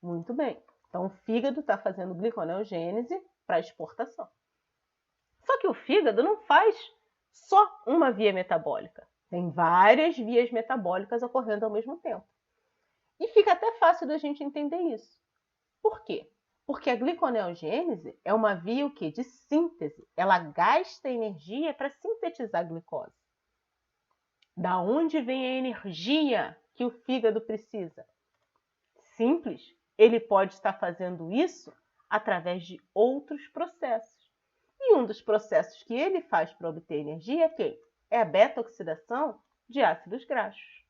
Muito bem, então o fígado está fazendo gliconeogênese para exportação. Só que o fígado não faz só uma via metabólica, tem várias vias metabólicas ocorrendo ao mesmo tempo. E fica até fácil da gente entender isso. Por quê? Porque a gliconeogênese é uma via o quê? De síntese. Ela gasta energia para sintetizar a glicose. Da onde vem a energia que o fígado precisa? Simples. Ele pode estar fazendo isso através de outros processos. E um dos processos que ele faz para obter energia é quem? É a beta-oxidação de ácidos graxos.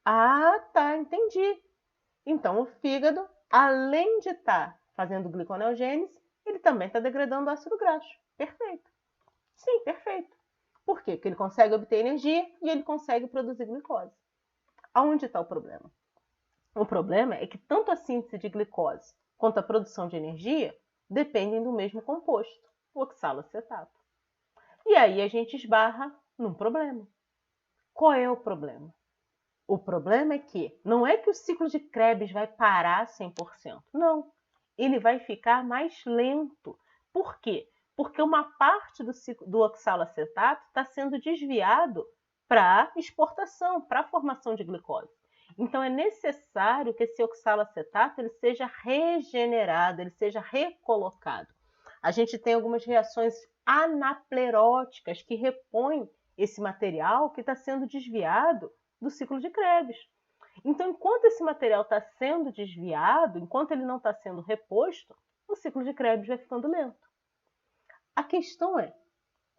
Ah, tá, entendi. Então, o fígado, além de estar fazendo gliconeogênese, ele também está degradando ácido graxo. Perfeito. Sim, perfeito. Por quê? Porque ele consegue obter energia e ele consegue produzir glicose. Aonde está o problema? O problema é que tanto a síntese de glicose quanto a produção de energia dependem do mesmo composto, o oxalacetato. E aí a gente esbarra num problema. Qual é o problema? O problema é que não é que o ciclo de Krebs vai parar 100%. Não. Ele vai ficar mais lento. Por quê? Porque uma parte do oxalacetato está sendo desviado para exportação, para a formação de glicose. Então, é necessário que esse oxalacetato ele seja regenerado, ele seja recolocado. A gente tem algumas reações anapleróticas que repõem esse material que está sendo desviado do ciclo de Krebs. Então, enquanto esse material está sendo desviado, enquanto ele não está sendo reposto, o ciclo de Krebs vai ficando lento. A questão é,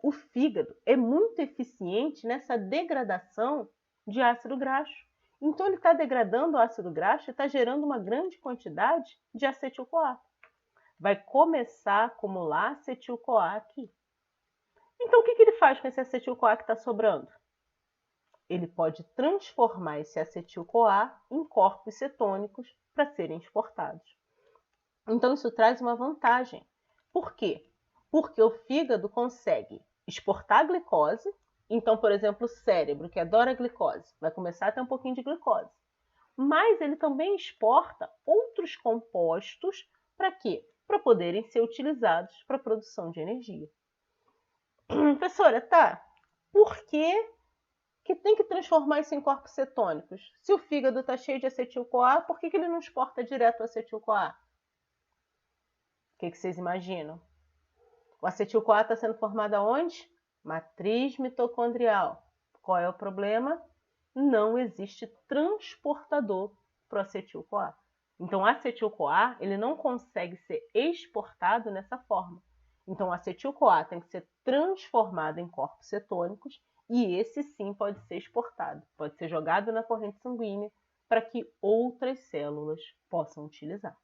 o fígado é muito eficiente nessa degradação de ácido graxo. Então, ele está degradando o ácido graxo e está gerando uma grande quantidade de acetil-CoA. Vai começar a acumular acetil-CoA aqui. Então, o que ele faz com esse acetil-CoA que está sobrando? Ele pode transformar esse acetil-CoA em corpos cetônicos para serem exportados. Então, isso traz uma vantagem. Por quê? Porque o fígado consegue exportar a glicose. Então, por exemplo, o cérebro, que adora glicose, vai começar a ter um pouquinho de glicose. Mas ele também exporta outros compostos para quê? Para poderem ser utilizados para a produção de energia. Professora, tá, por que tem que transformar isso em corpos cetônicos? Se o fígado está cheio de acetil-CoA, por que ele não exporta direto o acetil-CoA? O que vocês imaginam? O acetil-CoA está sendo formado aonde? Matriz mitocondrial. Qual é o problema? Não existe transportador para o acetil-CoA. Então, o acetil-CoA ele não consegue ser exportado nessa forma. Então, o acetil-CoA tem que ser transformado em corpos cetônicos e esse sim pode ser exportado. Pode ser jogado na corrente sanguínea para que outras células possam utilizar.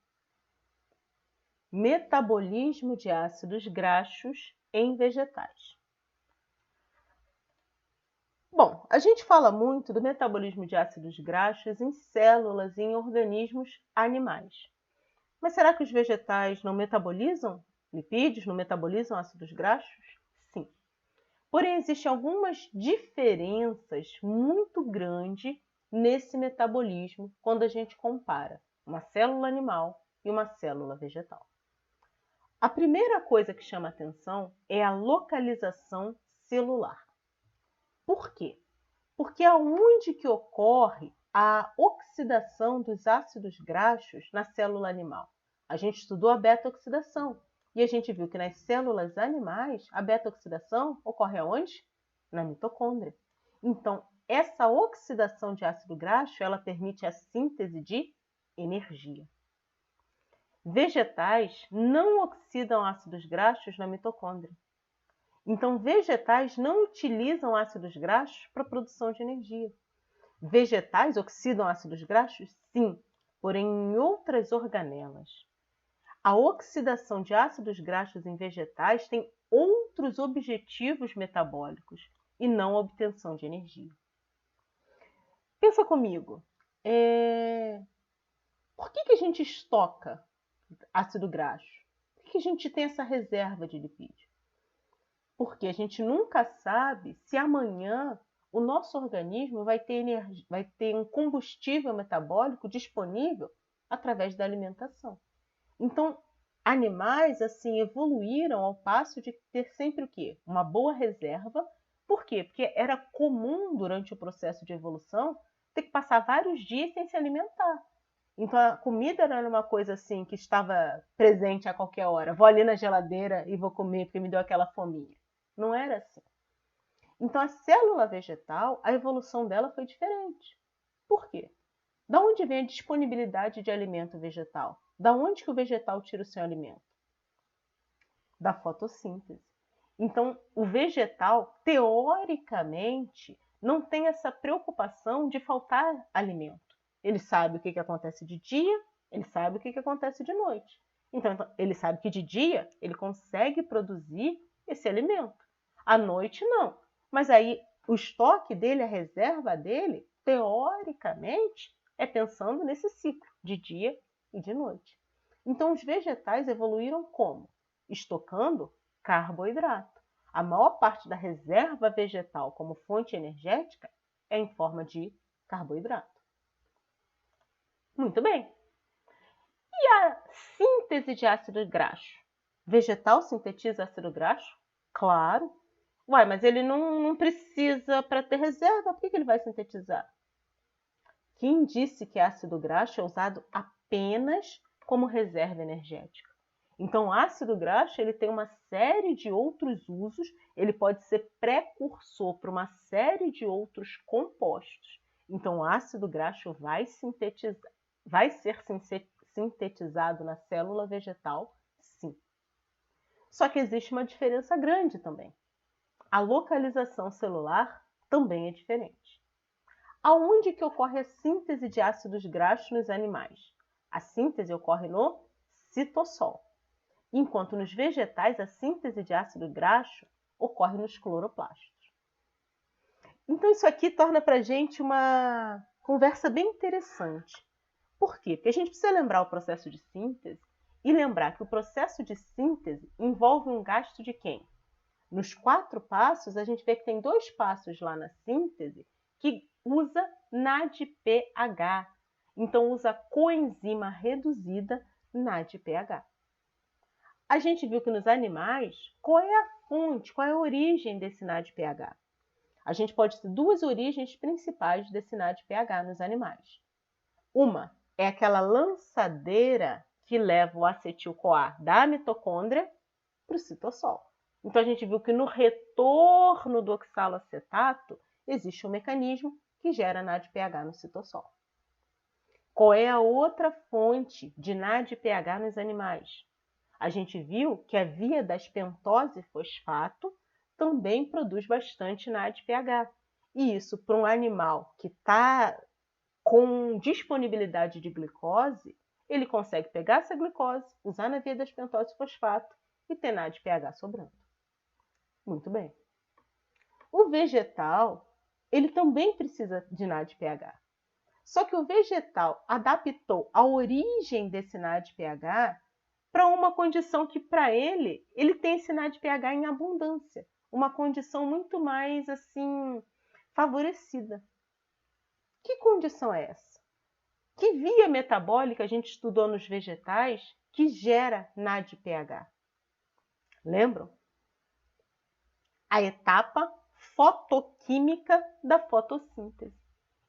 Metabolismo de ácidos graxos em vegetais. Bom, a gente fala muito do metabolismo de ácidos graxos em células e em organismos animais. Mas será que os vegetais não metabolizam lipídios, não metabolizam ácidos graxos? Sim. Porém, existem algumas diferenças muito grandes nesse metabolismo quando a gente compara uma célula animal e uma célula vegetal. A primeira coisa que chama atenção é a localização celular. Por quê? Porque aonde que ocorre a oxidação dos ácidos graxos na célula animal? A gente estudou a beta-oxidação e a gente viu que nas células animais a beta-oxidação ocorre aonde? Na mitocôndria. Então, essa oxidação de ácido graxo, ela permite a síntese de energia. Vegetais não oxidam ácidos graxos na mitocôndria. Então, vegetais não utilizam ácidos graxos para a produção de energia. Vegetais oxidam ácidos graxos? Sim, porém em outras organelas. A oxidação de ácidos graxos em vegetais tem outros objetivos metabólicos e não a obtenção de energia. Pensa comigo. Por que a gente estoca ácido graxo? Por que a gente tem essa reserva de lipídio? Porque a gente nunca sabe se amanhã o nosso organismo vai ter um combustível metabólico disponível através da alimentação. Então, animais assim evoluíram ao passo de ter sempre o quê? Uma boa reserva. Por quê? Porque era comum durante o processo de evolução ter que passar vários dias sem se alimentar. Então a comida era uma coisa assim que estava presente a qualquer hora. Vou ali na geladeira e vou comer porque me deu aquela fominha. Não era assim. Então a célula vegetal, a evolução dela foi diferente. Por quê? Da onde vem a disponibilidade de alimento vegetal? Da onde que o vegetal tira o seu alimento? Da fotossíntese. Então, o vegetal, teoricamente, não tem essa preocupação de faltar alimento. Ele sabe o que acontece de dia, ele sabe o que acontece de noite. Então, ele sabe que de dia ele consegue produzir esse alimento. À noite, não. Mas aí, o estoque dele, a reserva dele, teoricamente, é pensando nesse ciclo de dia e de noite. Então, os vegetais evoluíram como? Estocando carboidrato. A maior parte da reserva vegetal como fonte energética é em forma de carboidrato. Muito bem. E a síntese de ácido graxo? Vegetal sintetiza ácido graxo? Claro. Uai, mas ele não precisa para ter reserva, por que ele vai sintetizar? Quem disse que ácido graxo é usado apenas como reserva energética? Então, o ácido graxo ele tem uma série de outros usos, ele pode ser precursor para uma série de outros compostos. Então, o ácido graxo vai ser sintetizado na célula vegetal, sim. Só que existe uma diferença grande também. A localização celular também é diferente. Aonde que ocorre a síntese de ácidos graxos nos animais? A síntese ocorre no citossol. Enquanto nos vegetais a síntese de ácido graxo ocorre nos cloroplastos. Então isso aqui torna para a gente uma conversa bem interessante. Por quê? Porque a gente precisa lembrar o processo de síntese e lembrar que o processo de síntese envolve um gasto de quem? Nos 4 passos, a gente vê que tem 2 passos lá na síntese que usa NADPH. Então, usa coenzima reduzida NADPH. A gente viu que nos animais, qual é a fonte, qual é a origem desse NADPH? A gente pode ter 2 origens principais desse NADPH nos animais. Uma é aquela lançadeira que leva o acetil-CoA da mitocôndria para o citossol. Então, a gente viu que no retorno do oxaloacetato existe um mecanismo que gera NADPH no citossol. Qual é a outra fonte de NADPH nos animais? A gente viu que a via das pentose fosfato também produz bastante NADPH. E isso, para um animal que está com disponibilidade de glicose, ele consegue pegar essa glicose, usar na via das pentose fosfato e ter NADPH sobrando. Muito bem. O vegetal, ele também precisa de NADPH. Só que o vegetal adaptou a origem desse NADPH para uma condição que, para ele tem esse NADPH em abundância. Uma condição muito mais, assim, favorecida. Que condição é essa? Que via metabólica a gente estudou nos vegetais que gera NADPH? Lembram? A etapa fotoquímica da fotossíntese.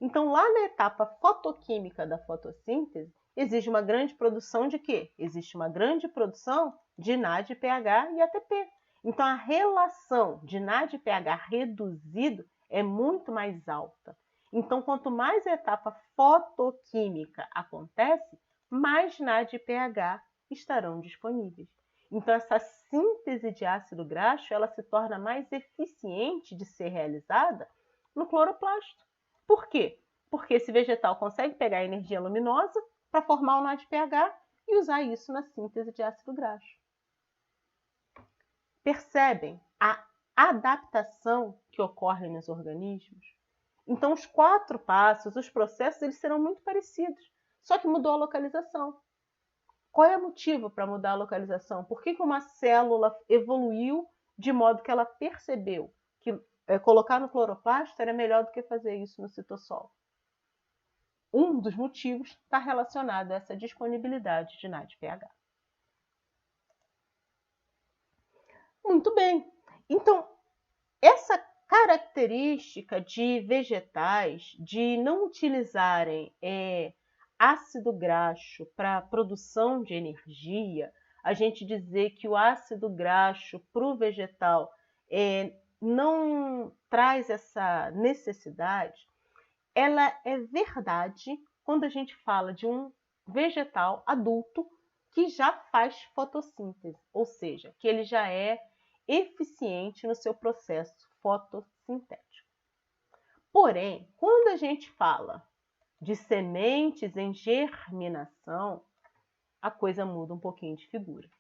Então, lá na etapa fotoquímica da fotossíntese, existe uma grande produção de quê? Existe uma grande produção de NADPH e ATP. Então, a relação de NADPH reduzido é muito mais alta. Então, quanto mais a etapa fotoquímica acontece, mais NADPH estarão disponíveis. Então, essa síntese de ácido graxo ela se torna mais eficiente de ser realizada no cloroplasto. Por quê? Porque esse vegetal consegue pegar a energia luminosa para formar o NADPH e usar isso na síntese de ácido graxo. Percebem a adaptação que ocorre nos organismos? Então, os 4 passos, os processos, eles serão muito parecidos. Só que mudou a localização. Qual é o motivo para mudar a localização? Por que uma célula evoluiu de modo que ela percebeu que colocar no cloroplasto era melhor do que fazer isso no citosol? Um dos motivos está relacionado a essa disponibilidade de NADPH. Muito bem. Então, essa característica de vegetais de não utilizarem ácido graxo para a produção de energia, a gente dizer que o ácido graxo para o vegetal não traz essa necessidade, ela é verdade quando a gente fala de um vegetal adulto que já faz fotossíntese, ou seja, que ele já é eficiente no seu processo fotossintético. Porém, quando a gente fala de sementes em germinação, a coisa muda um pouquinho de figura.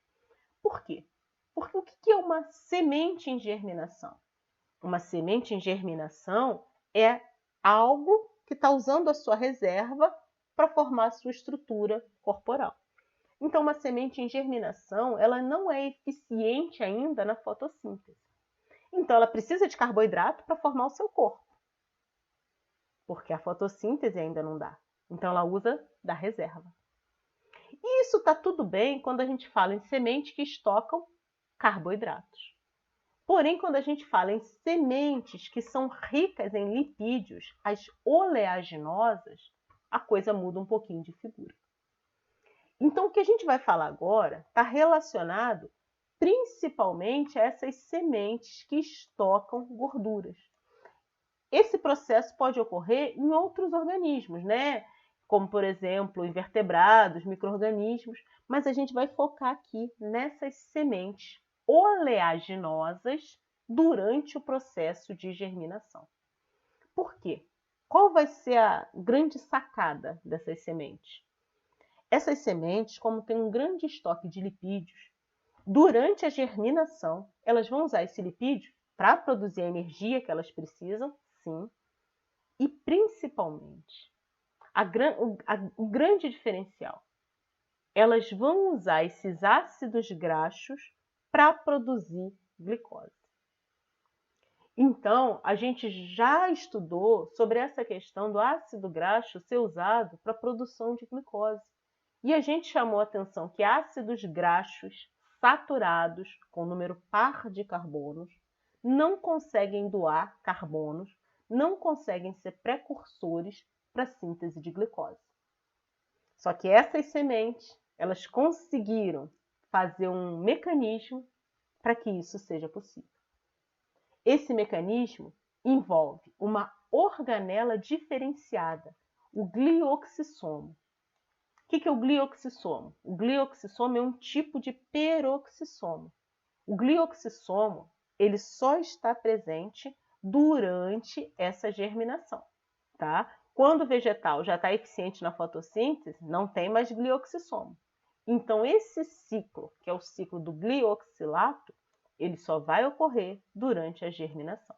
Por quê? Porque o que é uma semente em germinação? Uma semente em germinação é algo que está usando a sua reserva para formar a sua estrutura corporal. Então, uma semente em germinação, ela não é eficiente ainda na fotossíntese. Então, ela precisa de carboidrato para formar o seu corpo, porque a fotossíntese ainda não dá. Então, ela usa da reserva. E isso está tudo bem quando a gente fala em sementes que estocam carboidratos. Porém, quando a gente fala em sementes que são ricas em lipídios, as oleaginosas, a coisa muda um pouquinho de figura. Então, o que a gente vai falar agora está relacionado principalmente a essas sementes que estocam gorduras. Esse processo pode ocorrer em outros organismos, né? Como, por exemplo, invertebrados, micro-organismos, mas a gente vai focar aqui nessas sementes oleaginosas durante o processo de germinação. Por quê? Qual vai ser a grande sacada dessas sementes? Essas sementes, como tem um grande estoque de lipídios, durante a germinação, elas vão usar esse lipídio para produzir a energia que elas precisam, sim, e principalmente, o grande diferencial, elas vão usar esses ácidos graxos para produzir glicose. Então, a gente já estudou sobre essa questão do ácido graxo ser usado para a produção de glicose. E a gente chamou a atenção que ácidos graxos saturados com número par de carbonos não conseguem doar carbonos, não conseguem ser precursores para a síntese de glicose. Só que essas sementes, elas conseguiram fazer um mecanismo para que isso seja possível. Esse mecanismo envolve uma organela diferenciada, o glioxissomo. O que é o glioxissomo? O glioxissomo é um tipo de peroxissomo. O glioxissomo ele só está presente durante essa germinação, tá? Quando o vegetal já está eficiente na fotossíntese, não tem mais glioxissomo. Então, esse ciclo, que é o ciclo do glioxilato, ele só vai ocorrer durante a germinação.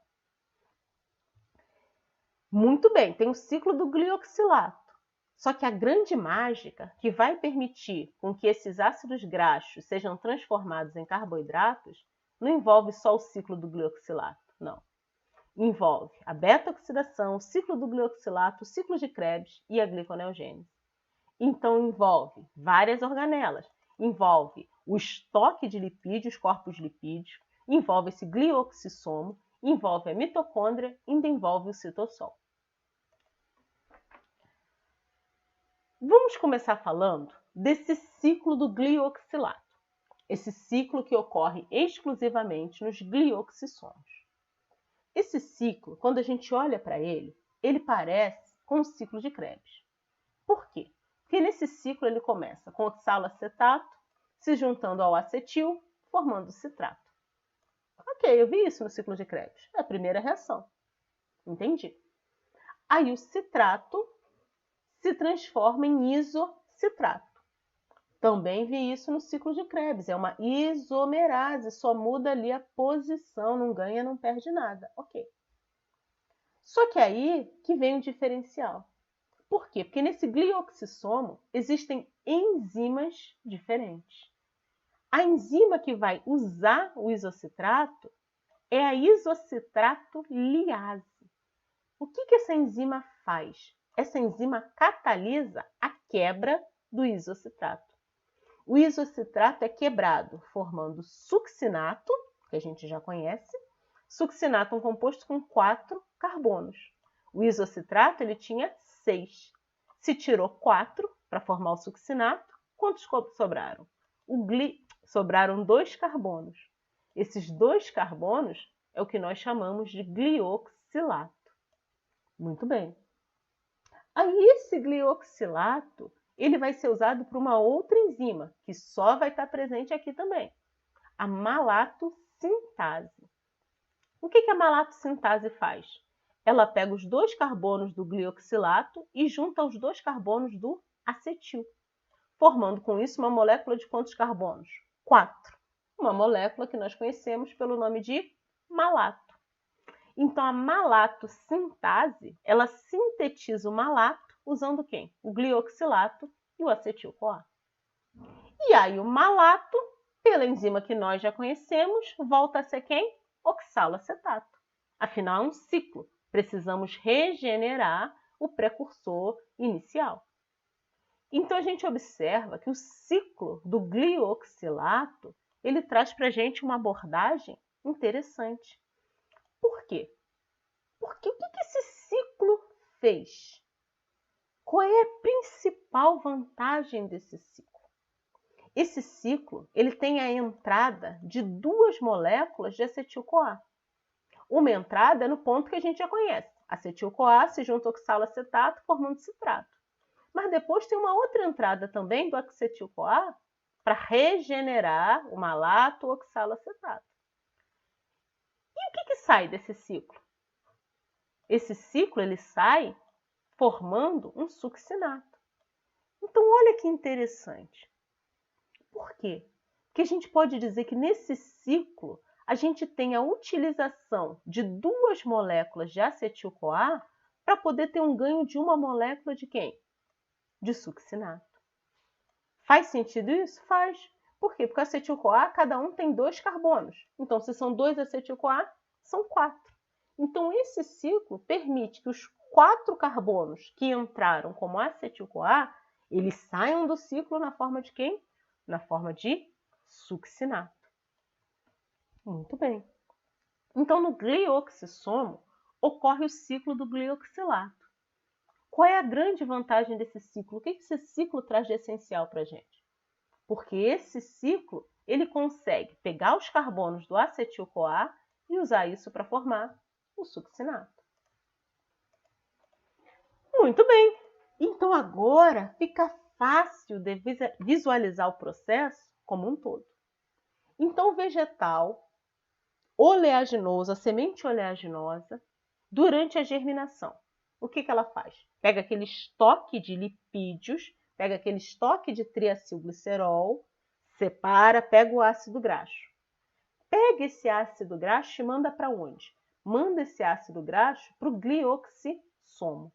Muito bem, tem o ciclo do glioxilato. Só que a grande mágica que vai permitir com que esses ácidos graxos sejam transformados em carboidratos não envolve só o ciclo do glioxilato, não. Envolve a beta-oxidação, o ciclo do glioxilato, o ciclo de Krebs e a gliconeogênese. Então, envolve várias organelas. Envolve o estoque de lipídios, corpos lipídicos, envolve esse glioxissomo, envolve a mitocôndria e ainda envolve o citossol. Vamos começar falando desse ciclo do glioxilato. Esse ciclo que ocorre exclusivamente nos glioxissomos. Esse ciclo, quando a gente olha para ele, ele parece com o ciclo de Krebs. Por quê? Porque nesse ciclo ele começa com oxaloacetato se juntando ao acetil, formando citrato. Ok, eu vi isso no ciclo de Krebs. É a primeira reação. Entendi. Aí o citrato se transforma em isocitrato. Também vi isso no ciclo de Krebs. É uma isomerase, só muda ali a posição, não ganha, não perde nada. Ok. Só que aí que vem o diferencial. Por quê? Porque nesse glioxissomo existem enzimas diferentes. A enzima que vai usar o isocitrato é a isocitrato liase. O que essa enzima faz? Essa enzima catalisa a quebra do isocitrato. O isocitrato é quebrado formando succinato, que a gente já conhece. Succinato é um composto com 4 carbonos. O isocitrato ele tinha 6. Se tirou 4 para formar o succinato, quantos sobraram? Sobraram 2 carbonos. Esses 2 carbonos é o que nós chamamos de glioxilato. Muito bem. Aí esse glioxilato ele vai ser usado por uma outra enzima, que só vai estar presente aqui também, a malatosintase. O que a malatosintase faz? Ela pega os 2 carbonos do glioxilato e junta os 2 carbonos do acetil, formando com isso uma molécula de quantos carbonos? 4. Uma molécula que nós conhecemos pelo nome de malato. Então, a malatosintase, ela sintetiza o malato usando quem? O glioxilato e o acetil-CoA. E aí, o malato, pela enzima que nós já conhecemos, volta a ser quem? Oxalacetato. Afinal, é um ciclo. Precisamos regenerar o precursor inicial. Então, a gente observa que o ciclo do glioxilato, ele traz para a gente uma abordagem interessante. Por quê? Porque o que esse ciclo fez? Qual é a principal vantagem desse ciclo? Esse ciclo ele tem a entrada de 2 moléculas de acetil-CoA. Uma entrada é no ponto que a gente já conhece. Acetil-CoA se junta ao oxalacetato formando citrato. Mas depois tem uma outra entrada também do acetil-CoA para regenerar o malato oxalacetato. E o que sai desse ciclo? Esse ciclo ele sai formando um succinato. Então, olha que interessante. Por quê? Porque a gente pode dizer que nesse ciclo a gente tem a utilização de 2 moléculas de acetil-CoA para poder ter um ganho de uma molécula de quem? De succinato. Faz sentido isso? Faz. Por quê? Porque o acetil-CoA, cada um tem 2 carbonos. Então, se são 2 acetil-CoA, são 4. Então, esse ciclo permite que os 4 carbonos que entraram como acetil-CoA, eles saiam do ciclo na forma de quem? Na forma de succinato. Muito bem. Então, no glioxissomo, ocorre o ciclo do glioxilato. Qual é a grande vantagem desse ciclo? O que esse ciclo traz de essencial para a gente? Porque esse ciclo ele consegue pegar os carbonos do acetil-CoA e usar isso para formar o succinato. Muito bem. Então, agora fica fácil de visualizar o processo como um todo. Então, o vegetal oleaginoso, a semente oleaginosa, durante a germinação, o que ela faz? Pega aquele estoque de lipídios, pega aquele estoque de triacilglicerol, separa, pega o ácido graxo. Pega esse ácido graxo e manda para onde? Manda esse ácido graxo para o glioxissomo.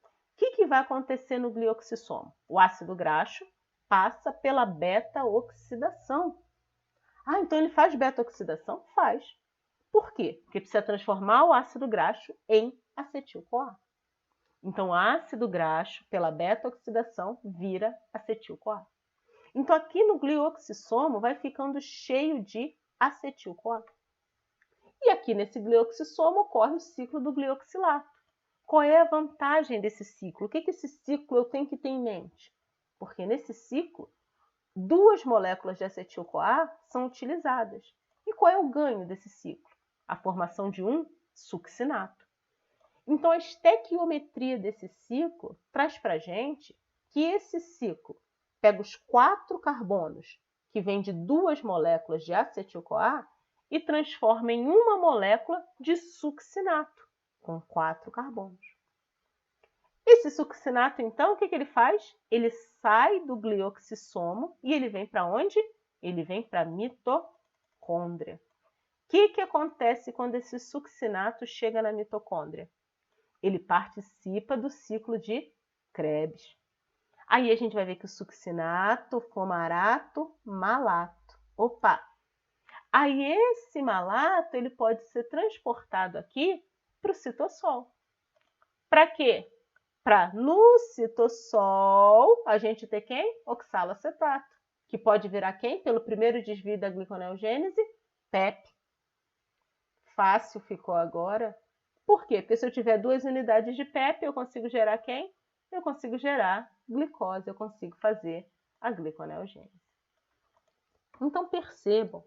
O que vai acontecer no glioxissomo? O ácido graxo passa pela beta-oxidação. Ah, então ele faz beta-oxidação? Faz. Por quê? Porque precisa transformar o ácido graxo em acetil-CoA. Então, o ácido graxo, pela beta-oxidação, vira acetil-CoA. Então, aqui no glioxissomo vai ficando cheio de acetil-CoA. E aqui nesse glioxissomo ocorre o ciclo do glioxilato. Qual é a vantagem desse ciclo? O que esse ciclo eu tenho que ter em mente? Porque nesse ciclo, 2 moléculas de acetil-CoA são utilizadas. E qual é o ganho desse ciclo? A formação de um succinato. Então, a estequiometria desse ciclo traz para a gente que esse ciclo pega os 4 carbonos que vêm de 2 moléculas de acetil-CoA e transforma em uma molécula de succinato, com 4 carbonos. Esse succinato, então, o que ele faz? Ele sai do glioxissomo e ele vem para onde? Ele vem para a mitocôndria. O que acontece quando esse succinato chega na mitocôndria? Ele participa do ciclo de Krebs. Aí a gente vai ver que o succinato, fumarato, malato. Opa! Aí esse malato ele pode ser transportado aqui para o citossol. Para quê? Para no citossol a gente ter quem? Oxalacetato, que pode virar quem? Pelo primeiro desvio da gliconeogênese? PEP. Fácil ficou agora. Por quê? Porque se eu tiver 2 unidades de PEP, eu consigo gerar quem? Eu consigo gerar glicose, eu consigo fazer a gliconeogênese. Então percebam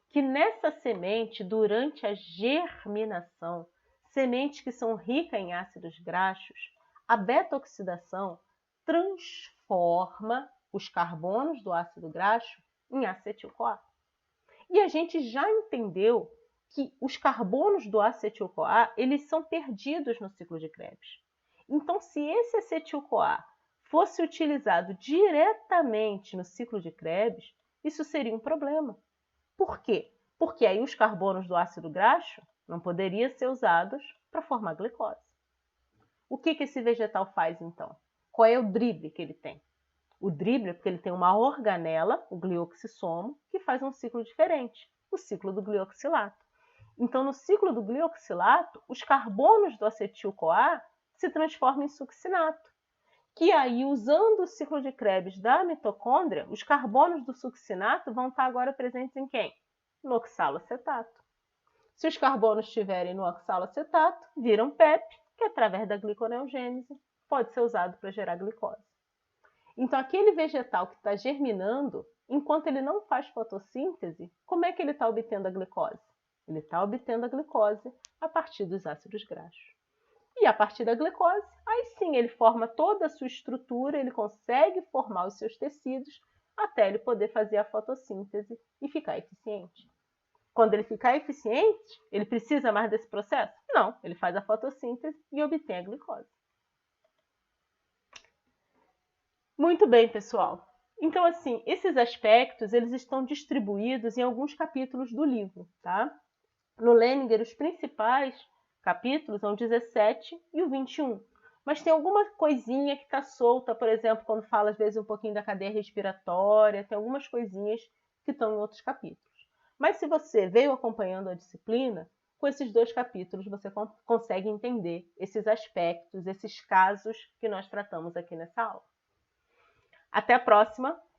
que nessa semente, durante a germinação, sementes que são ricas em ácidos graxos, a beta-oxidação transforma os carbonos do ácido graxo em acetil-CoA. E a gente já entendeu que os carbonos do acetil-CoA, eles são perdidos no ciclo de Krebs. Então, se esse acetil-CoA fosse utilizado diretamente no ciclo de Krebs, isso seria um problema. Por quê? Porque aí os carbonos do ácido graxo não poderiam ser usados para formar glicose. O que esse vegetal faz, então? Qual é o drible que ele tem? O drible é porque ele tem uma organela, o glioxissomo, que faz um ciclo diferente, o ciclo do glioxilato. Então, no ciclo do glioxilato, os carbonos do acetil-CoA se transformam em succinato, que aí, usando o ciclo de Krebs da mitocôndria, os carbonos do succinato vão estar agora presentes em quem? No oxalacetato. Se os carbonos estiverem no oxalacetato, viram PEP, que através da gliconeogênese pode ser usado para gerar glicose. Então, aquele vegetal que está germinando, enquanto ele não faz fotossíntese, como é que ele está obtendo a glicose? Ele está obtendo a glicose a partir dos ácidos graxos. E a partir da glicose, aí sim ele forma toda a sua estrutura, ele consegue formar os seus tecidos até ele poder fazer a fotossíntese e ficar eficiente. Quando ele ficar eficiente, ele precisa mais desse processo? Não, ele faz a fotossíntese e obtém a glicose. Muito bem, pessoal. Então, assim, esses aspectos, eles estão distribuídos em alguns capítulos do livro, tá? No Leninger, os principais capítulos são o 17 e o 21. Mas tem alguma coisinha que está solta, por exemplo, quando fala, às vezes, um pouquinho da cadeia respiratória, tem algumas coisinhas que estão em outros capítulos. Mas se você veio acompanhando a disciplina, com esses 2 capítulos você consegue entender esses aspectos, esses casos que nós tratamos aqui nessa aula. Até a próxima!